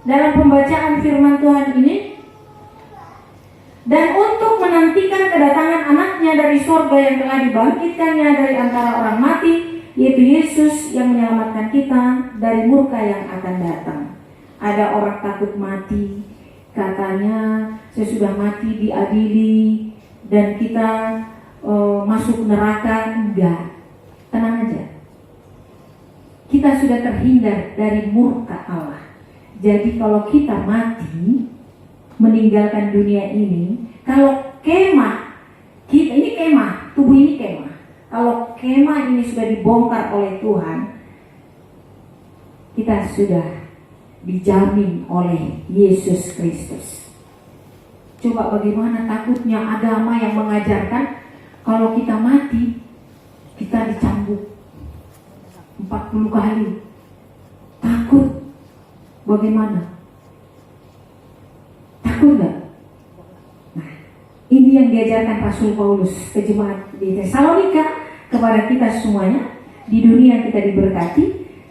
Speaker 3: dalam pembacaan firman Tuhan ini, dan untuk menantikan kedatangan anaknya dari sorga yang telah dibangkitkannya dari antara orang mati, yaitu Yesus yang menyelamatkan kita dari murka yang akan datang. Ada orang takut mati, katanya sesudah mati diadili dan kita masuk neraka. Enggak, tenang aja, kita sudah terhindar dari murka Allah. Jadi kalau kita mati, meninggalkan dunia ini, kalau kemah kita ini kemah, tubuh ini kemah, kalau kemah ini sudah dibongkar oleh Tuhan, kita sudah dijamin oleh Yesus Kristus. Coba bagaimana takutnya agama yang mengajarkan kalau kita mati, kita dicambuk 40 kali. Takut. Bagaimana? Takut gak? Nah, ini yang diajarkan Rasul Paulus ke jemaat di Tesalonika kepada kita semuanya. Di dunia kita diberkati,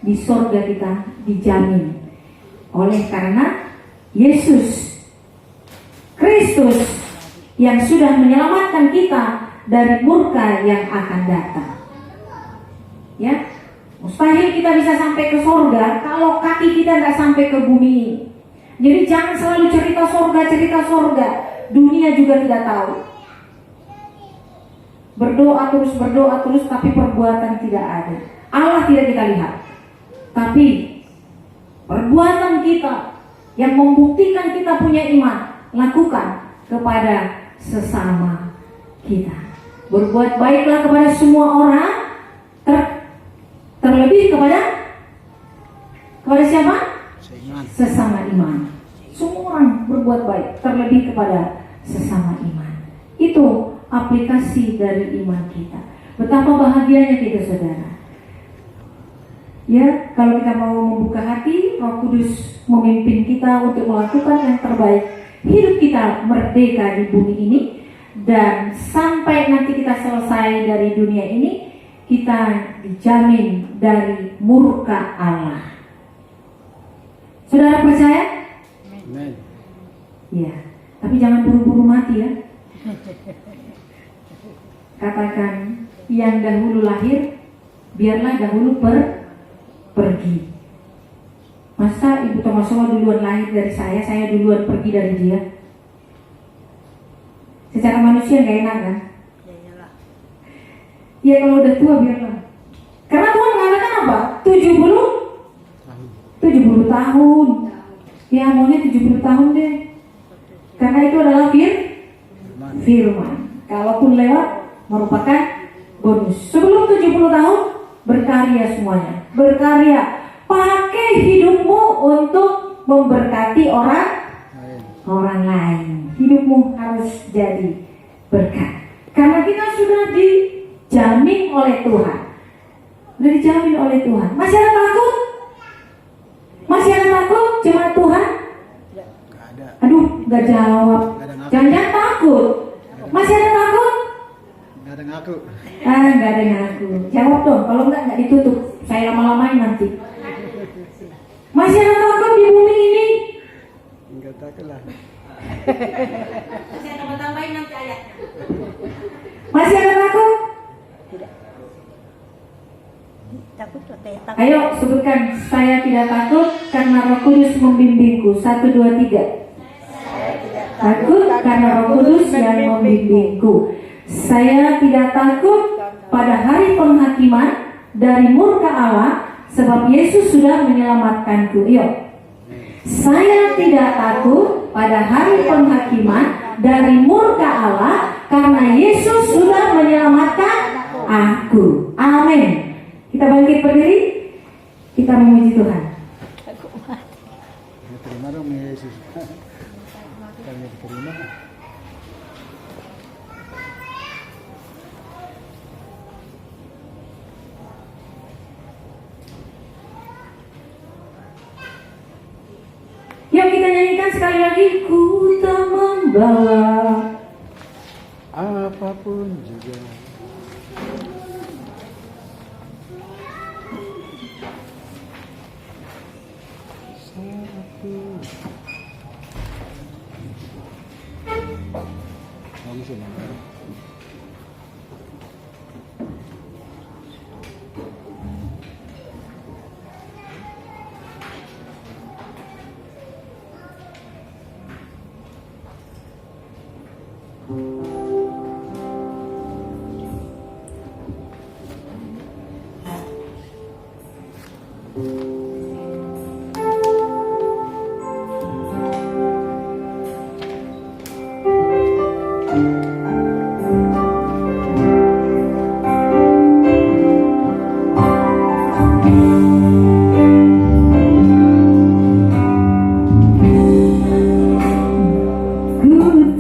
Speaker 3: di sorga kita dijamin. Oleh karena Yesus Kristus yang sudah menyelamatkan kita dari murka yang akan datang. Ya, mustahil kita bisa sampai ke sorga kalau kaki kita nggak sampai ke bumi. Jadi jangan selalu cerita sorga. Dunia juga tidak tahu. Berdoa terus, tapi perbuatan tidak ada. Allah tidak kita lihat, tapi perbuatan kita yang membuktikan kita punya iman, lakukan kepada sesama kita. Berbuat baiklah kepada semua orang, terlebih kepada siapa? Sesama iman. Semua orang berbuat baik, terlebih kepada sesama iman. Itu aplikasi dari iman kita. Betapa bahagianya kita, saudara. Ya, kalau kita mau membuka hati, Roh Kudus memimpin kita untuk melakukan yang terbaik. Hidup kita merdeka di bumi ini, dan sampai nanti kita selesai dari dunia ini, kita dijamin dari murka Allah. Saudara percaya?
Speaker 2: Amen.
Speaker 3: Ya, tapi jangan buru-buru mati ya. Katakan, yang dahulu lahir, biarlah dahulu pergi. Masa Ibu Tomasowa duluan lahir dari saya duluan pergi dari dia? Secara manusia gak enak kan? Ya kalau udah tua biarlah. Karena Tuhan mengatakan apa? 70 tahun. Ya maunya 70 tahun deh. Karena itu adalah firman. Kalaupun lewat merupakan bonus. Sebelum 70 tahun berkarya semuanya. Berkarya. Pakai hidupmu untuk memberkati orang lain. Hidupmu harus jadi berkat. Karena kita sudah dijamin oleh Tuhan. Sudah dijamin oleh Tuhan. Masih ada takut? Masih ada takut? Cuma Tuhan?
Speaker 2: Gak ada.
Speaker 3: Aduh, gak jawab. Jangan-jangan takut. Masih ada takut?
Speaker 2: Gak ada ngaku.
Speaker 3: Gak ada ngaku. Jawab dong. Kalau enggak ditutup. Saya lama-lamain nanti. Masih ada takut di bumi ini?
Speaker 2: Enggak takut lah.
Speaker 3: Saya tambah-tambahin nanti ayatnya. Masih ada takut?
Speaker 4: Takut.
Speaker 3: Ayo sebutkan, saya tidak takut karena Roh Kudus membimbingku. 1, 2, 3. Takut karena Roh Kudus yang membimbingku. Saya tidak takut pada hari penghakiman dari murka Allah, sebab Yesus sudah menyelamatkanku. Yuk. Saya tidak takut pada hari penghakiman dari murka Allah, karena Yesus sudah menyelamatkan aku. Amin. Kita bangkit berdiri, kita memuji Tuhan.
Speaker 2: Terima dong Yesus. Kami diterima.
Speaker 3: Yuk kita nyanyikan sekali lagi. Ku tak membawa Ku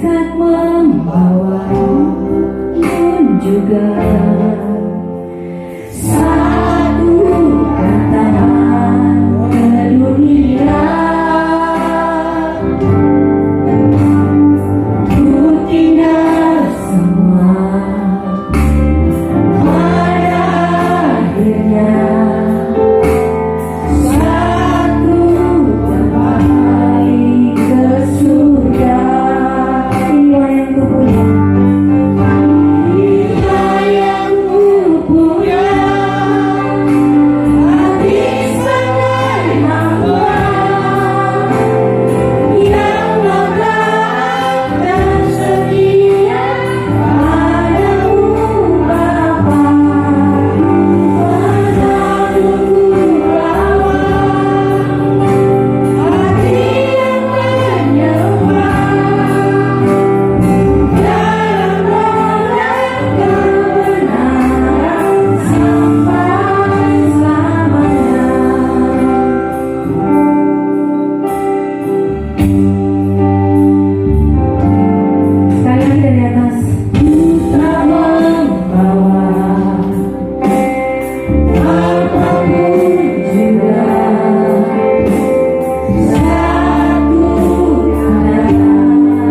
Speaker 3: tak membawa pun juga satu katakan ke dunia. Ku tinggal semua pada akhirnya. Satu terbaik ke surga. Inilah yang ku punya. Inilah yang ku punya. Hati sebagai hamba yang melekat dan setia padamu Bapa. Menanggungku bawa hati yang menyembah dalam roda kebenaran sampai selamanya. Sekali lagi dari atas. Tak membawa apapun juga satu katakan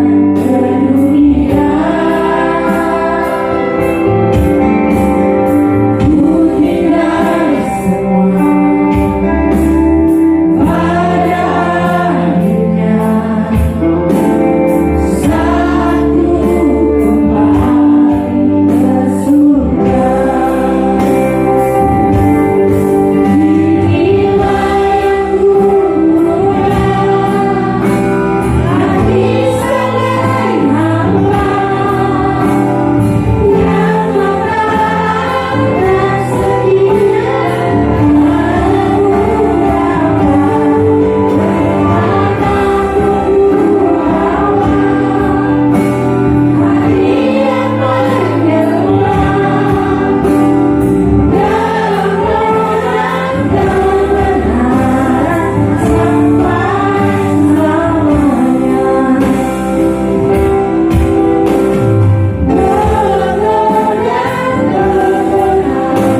Speaker 3: ke dunia. Ku tinggal semua pada akhirnya. Satu kembali ke surga. Inilah yang ku punya. Hati sebagai hamba yang melekat dan setia padamu Bapa. Menanggungku bawa hati yang menyembah dalam roda kebenaran sampai selamanya. Dalam roda kebenaran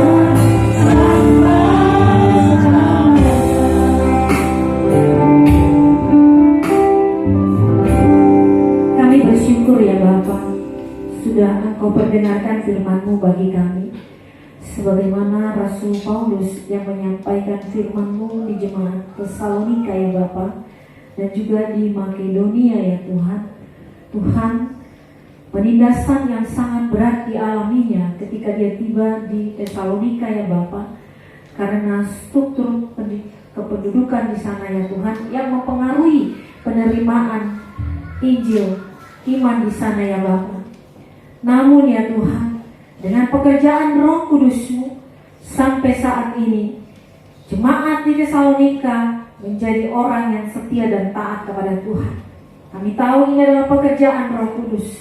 Speaker 3: sampai selamanya. Kami bersyukur ya Bapa, sudah Engkau perdengarkan firman-Mu bagi kami. Sebagaimana Rasul Paulus yang menyampaikan firman-Mu di jemaat Tesalonika ya Bapa, dan juga di Makedonia ya Tuhan. Tuhan, penindasan yang sangat berat dialaminya ketika dia tiba di Tesalonika ya Bapa, karena struktur kependudukan di sana ya Tuhan yang mempengaruhi penerimaan Injil iman di sana ya Bapa. Namun ya Tuhan, dengan pekerjaan Roh Kudus-Mu sampai saat ini jemaat di Tesalonika menjadi orang yang setia dan taat kepada Tuhan. Kami tahu ini adalah pekerjaan Roh Kudus.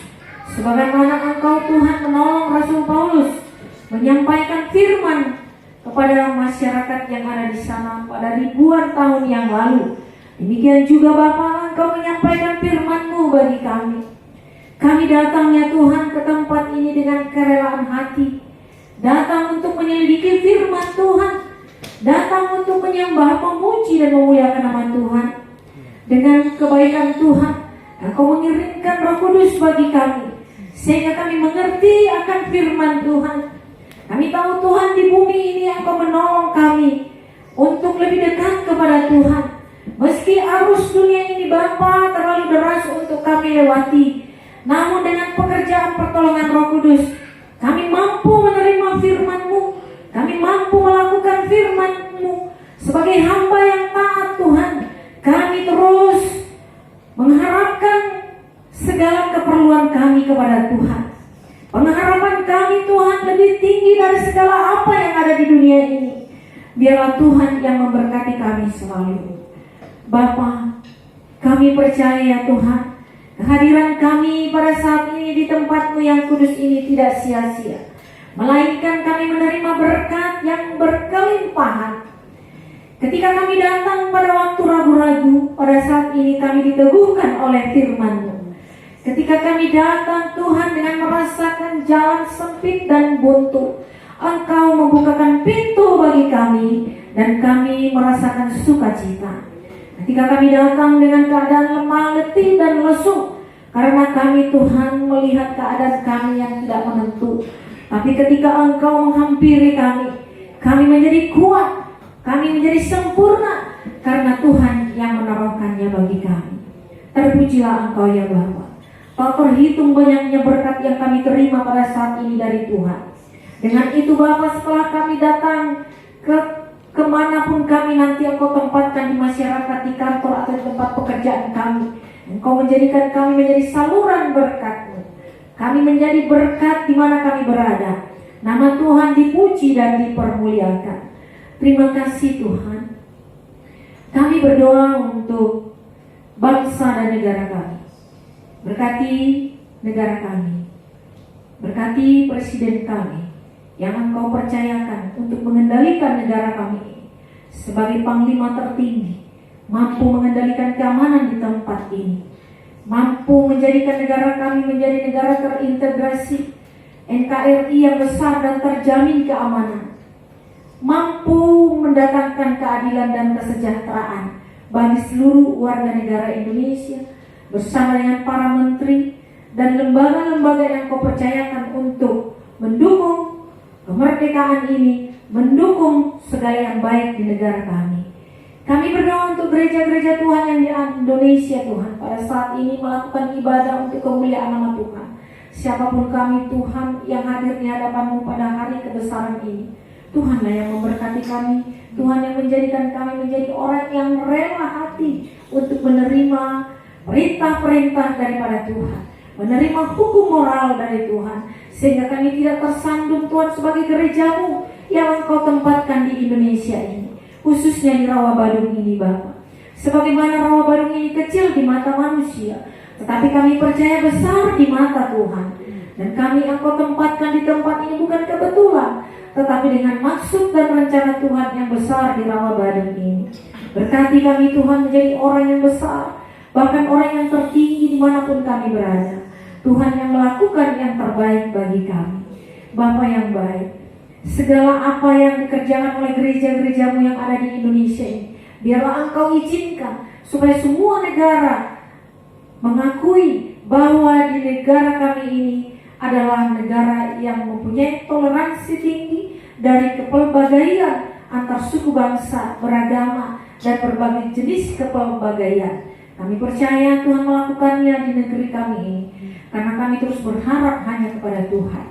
Speaker 3: Sebagaimana Engkau Tuhan menolong Rasul Paulus menyampaikan firman kepada masyarakat yang ada di sana pada ribuan tahun yang lalu. Demikian juga Bapa, Engkau menyampaikan firman-Mu bagi kami. Kami datang ya Tuhan ke tempat ini dengan kerelaan hati. Datang untuk menyelidiki firman Tuhan. Datang untuk menyembah, memuji dan memuliakan nama Tuhan. Dengan kebaikan Tuhan, Engkau mengirimkan Roh Kudus bagi kami, sehingga kami mengerti akan firman Tuhan. Kami tahu Tuhan di bumi ini Engkau menolong kami untuk lebih dekat kepada Tuhan. Meski arus dunia ini Bapa terlalu deras untuk kami lewati, Namun dengan pekerjaan pertolongan Roh Kudus, kami mampu menerima firman-Mu, kami mampu melakukan firman-Mu. Sebagai hamba yang taat Tuhan, kami terus mengharapkan segala keperluan kami kepada Tuhan. Pengharapan kami Tuhan lebih tinggi dari segala apa yang ada di dunia ini. Biarlah Tuhan yang memberkati kami selalu. Bapa, kami percaya ya Tuhan, kehadiran kami pada saat ini di tempat-Mu yang kudus ini tidak sia-sia, melainkan kami menerima berkat yang berkelimpahan. Ketika kami datang pada waktu ragu-ragu, pada saat ini kami diteguhkan oleh firman-Mu. Ketika kami datang Tuhan dengan merasakan jalan sempit dan buntu, Engkau membukakan pintu bagi kami dan kami merasakan sukacita. Ketika kami datang dengan keadaan lemah, letih dan lesu, karena kami Tuhan melihat keadaan kami yang tidak menentu. Tapi ketika Engkau menghampiri kami menjadi kuat, kami menjadi sempurna, karena Tuhan yang menaruhkannya bagi kami. Terpujilah Engkau ya Bapa. Tak terhitung banyaknya berkat yang kami terima pada saat ini dari Tuhan. Dengan itu Bapa, setelah kami datang kemanapun kami nanti Engkau tempatkan di masyarakat, di kantor atau di tempat pekerjaan kami, Engkau menjadikan kami menjadi saluran berkat-Mu. Kami menjadi berkat di mana kami berada. Nama Tuhan dipuji dan dipermuliakan. Terima kasih Tuhan. Kami berdoa untuk bangsa dan negara kami. Berkati negara kami. Berkati presiden kami yang Engkau percayakan untuk mengendalikan negara kami ini sebagai panglima tertinggi, mampu mengendalikan keamanan di tempat ini, mampu menjadikan negara kami menjadi negara terintegrasi, NKRI yang besar dan terjamin keamanan, mampu mendatangkan keadilan dan kesejahteraan bagi seluruh warga negara Indonesia, bersama dengan para menteri dan lembaga-lembaga yang Kau percayakan untuk mendukung kemerdekaan ini, mendukung segala yang baik di negara kami. Kami berdoa untuk gereja-gereja Tuhan yang di Indonesia Tuhan, pada saat ini melakukan ibadah untuk kemuliaan nama Tuhan. Siapapun kami Tuhan yang hadir di hadapan-Mu pada hari kebesaran ini, Tuhanlah yang memberkati kami, Tuhan yang menjadikan kami menjadi orang yang rela hati untuk menerima perintah-perintah daripada Tuhan, menerima hukum moral dari Tuhan, sehingga kami tidak tersandung Tuhan sebagai gereja-Mu yang Engkau tempatkan di Indonesia ini, khususnya di Rawabadung ini Bapa. Sebagaimana Rawabadung ini kecil di mata manusia, tetapi kami percaya besar di mata Tuhan. Dan kami Engkau tempatkan di tempat ini bukan kebetulan, tetapi dengan maksud dan rencana Tuhan yang besar di Rawabadung ini. Berkati kami Tuhan menjadi orang yang besar, bahkan orang yang tertinggi dimanapun kami berada. Tuhan yang melakukan yang terbaik bagi kami. Bapa yang baik, segala apa yang dikerjakan oleh gereja-gereja-Mu yang ada di Indonesia ini, biarlah Engkau izinkan supaya semua negara mengakui bahwa di negara kami ini adalah negara yang mempunyai toleransi tinggi dari kepelbagaian antar suku bangsa, beragama, dan berbagai jenis kepelbagaian. Kami percaya Tuhan melakukannya di negeri kami ini, karena kami terus berharap hanya kepada Tuhan.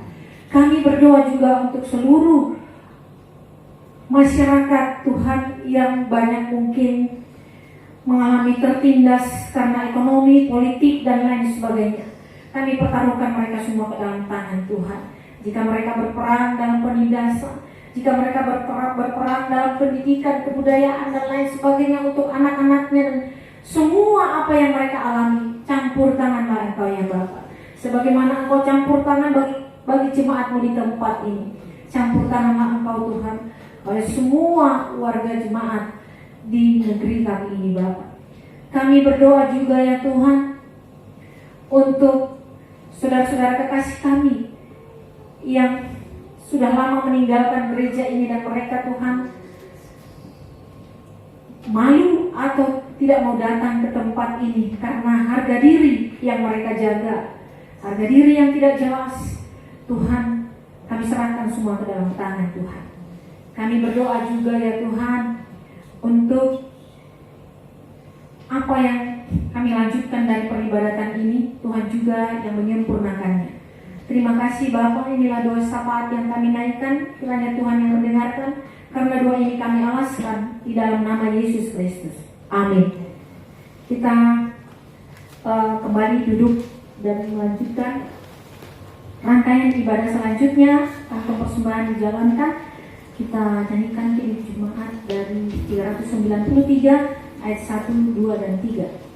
Speaker 3: Kami berdoa juga untuk seluruh masyarakat Tuhan yang banyak mungkin mengalami tertindas karena ekonomi, politik, dan lain sebagainya. Kami pertaruhkan mereka semua ke dalam tangan Tuhan. Jika mereka berperan dalam penindasan, jika mereka berperan dalam pendidikan, kebudayaan, dan lain sebagainya untuk anak-anaknya dan semua apa yang mereka alami, campur tanganlah Engkau ya Bapa. Sebagaimana Engkau campur tangan bagi jemaat-Mu di tempat ini, campur tanganlah Engkau Tuhan oleh semua warga jemaat di negeri kami ini Bapa. Kami berdoa juga ya Tuhan untuk saudara-saudara kekasih kami yang sudah lama meninggalkan gereja ini, dan mereka Tuhan malu atau tidak mau datang ke tempat ini karena harga diri yang mereka jaga, harga diri yang tidak jelas. Tuhan, kami serahkan semua ke dalam tangan Tuhan. Kami berdoa juga ya Tuhan untuk apa yang kami lanjutkan dari peribadatan ini. Tuhan Tuhan juga yang menyempurnakannya. Terima kasih Bapa, inilah doa syafaat yang kami naikkan, kiranya Tuhan yang mendengarkan, karena doa ini kami alaskan di dalam nama Yesus Kristus. Amin. Kita kembali duduk dan melanjutkan rangkaian ibadah selanjutnya. Untuk persembahan dijalankan, kita nyanyikan kini Jumat dari 393 ayat 1, 2, dan 3.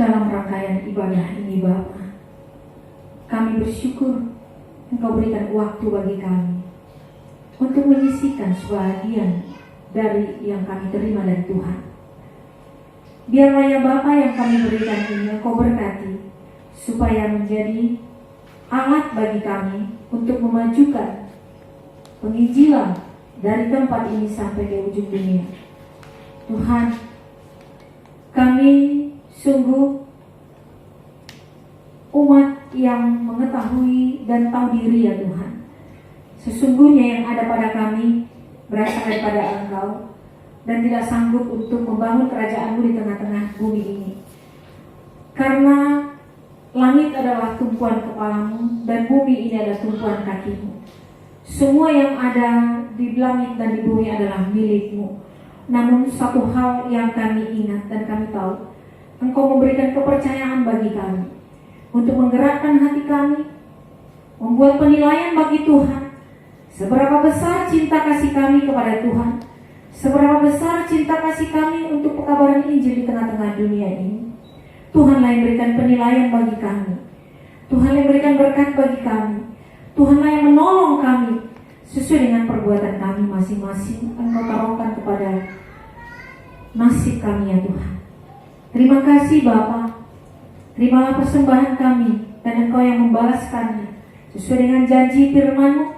Speaker 3: Dalam rangkaian ibadah ini Bapa, kami bersyukur Engkau berikan waktu bagi kami untuk menyisihkan sebahagian dari yang kami terima dari Tuhan. Biarlah ya Bapa yang kami berikan ini Engkau berkati, supaya menjadi alat bagi kami untuk memajukan penginjilan dari tempat ini sampai ke ujung dunia. Tuhan, kami sungguh umat yang mengetahui dan tahu diri ya Tuhan. Sesungguhnya yang ada pada kami berasal daripada Engkau dan tidak sanggup untuk membangun kerajaan-Mu di tengah-tengah bumi ini. Karena langit adalah tumpuan kepala-Mu dan bumi ini adalah tumpuan kaki-Mu. Semua yang ada di langit dan di bumi adalah milik-Mu. Namun satu hal yang kami ingat dan kami tahu, Engkau memberikan kepercayaan bagi kami untuk menggerakkan hati kami, membuat penilaian bagi Tuhan. Seberapa besar cinta kasih kami kepada Tuhan, seberapa besar cinta kasih kami untuk pekabaran Injil di tengah-tengah dunia ini. Tuhanlah yang berikan penilaian bagi kami, Tuhan yang berikan berkat bagi kami, Tuhanlah yang menolong kami sesuai dengan perbuatan kami masing-masing. Engkau taruhkan kepada nasib kami ya Tuhan. Terima kasih Bapa. Terimalah persembahan kami dan Engkau yang membalaskannya sesuai dengan janji firman-Mu,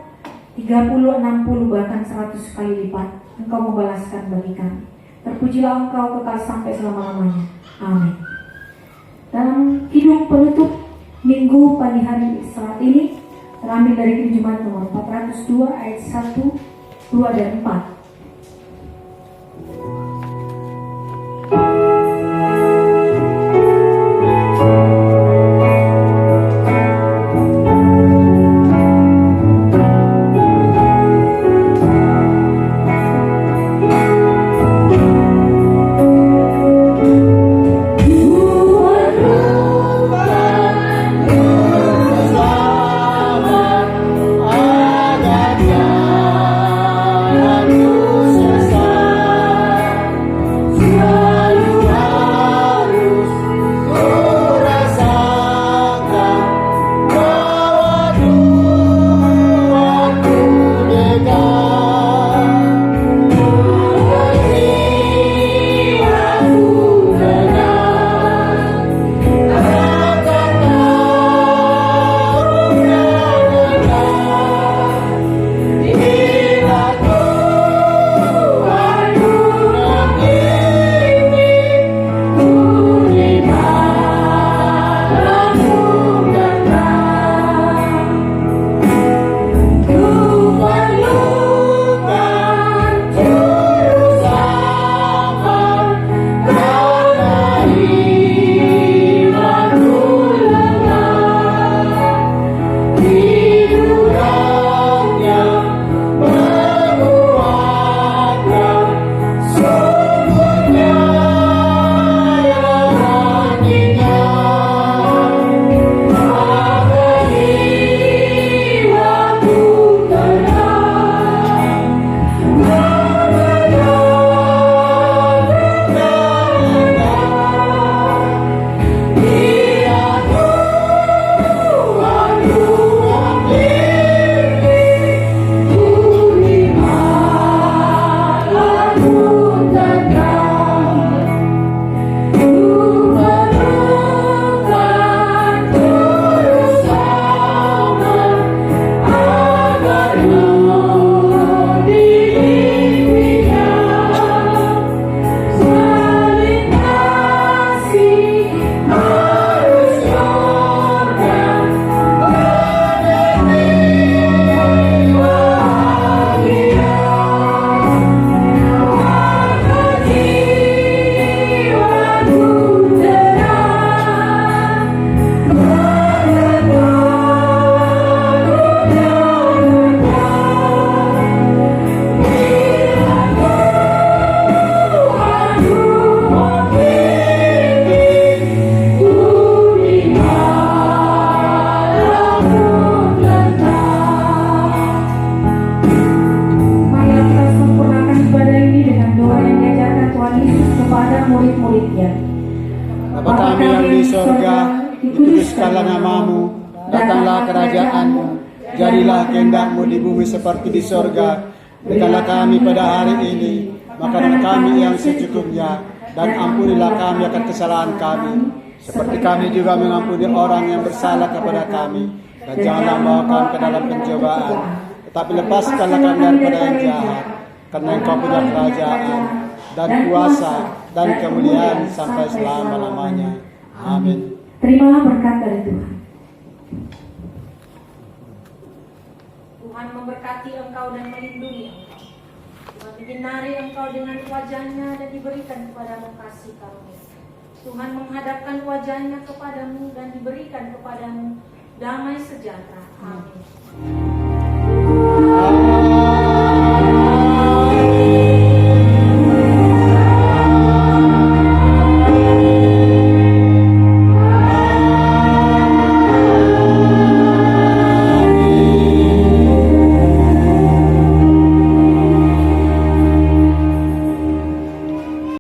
Speaker 3: 30, 60 bahkan 100 kali lipat Engkau membalaskan bagi kami. Terpujilah Engkau kekal sampai selama-lamanya. Amin. Dalam kidung penutup minggu pagi hari saat ini, mengambil dari Pinjaman nomor 402 ayat 1, 2, dan 4. murid-muridnya.
Speaker 2: Bapa kami yang di sorga, dikuduskanlah namamu, datanglah kerajaanmu, jadilah kehendak-mu di bumi seperti di sorga. Berikanlah kami pada hari ini makanan kami yang secukupnya, dan ampunilah kami akan kesalahan kami, seperti kami juga mengampuni orang yang bersalah kepada kami. Dan janganlah membawa kami ke dalam pencobaan, tetapi lepaskanlah kami daripada yang jahat, karena Engkau punya kerajaan dan kuasa dan kemuliaan sampai selama-lamanya. Amin.
Speaker 3: Terimalah berkat dari Tuhan.
Speaker 5: Tuhan memberkati engkau dan melindungi engkau. Tuhan menyinari engkau dengan wajahnya dan diberikan kepadamu kasih karunia. Tuhan menghadapkan wajahnya kepadamu dan diberikan kepadamu damai sejahtera. Amin.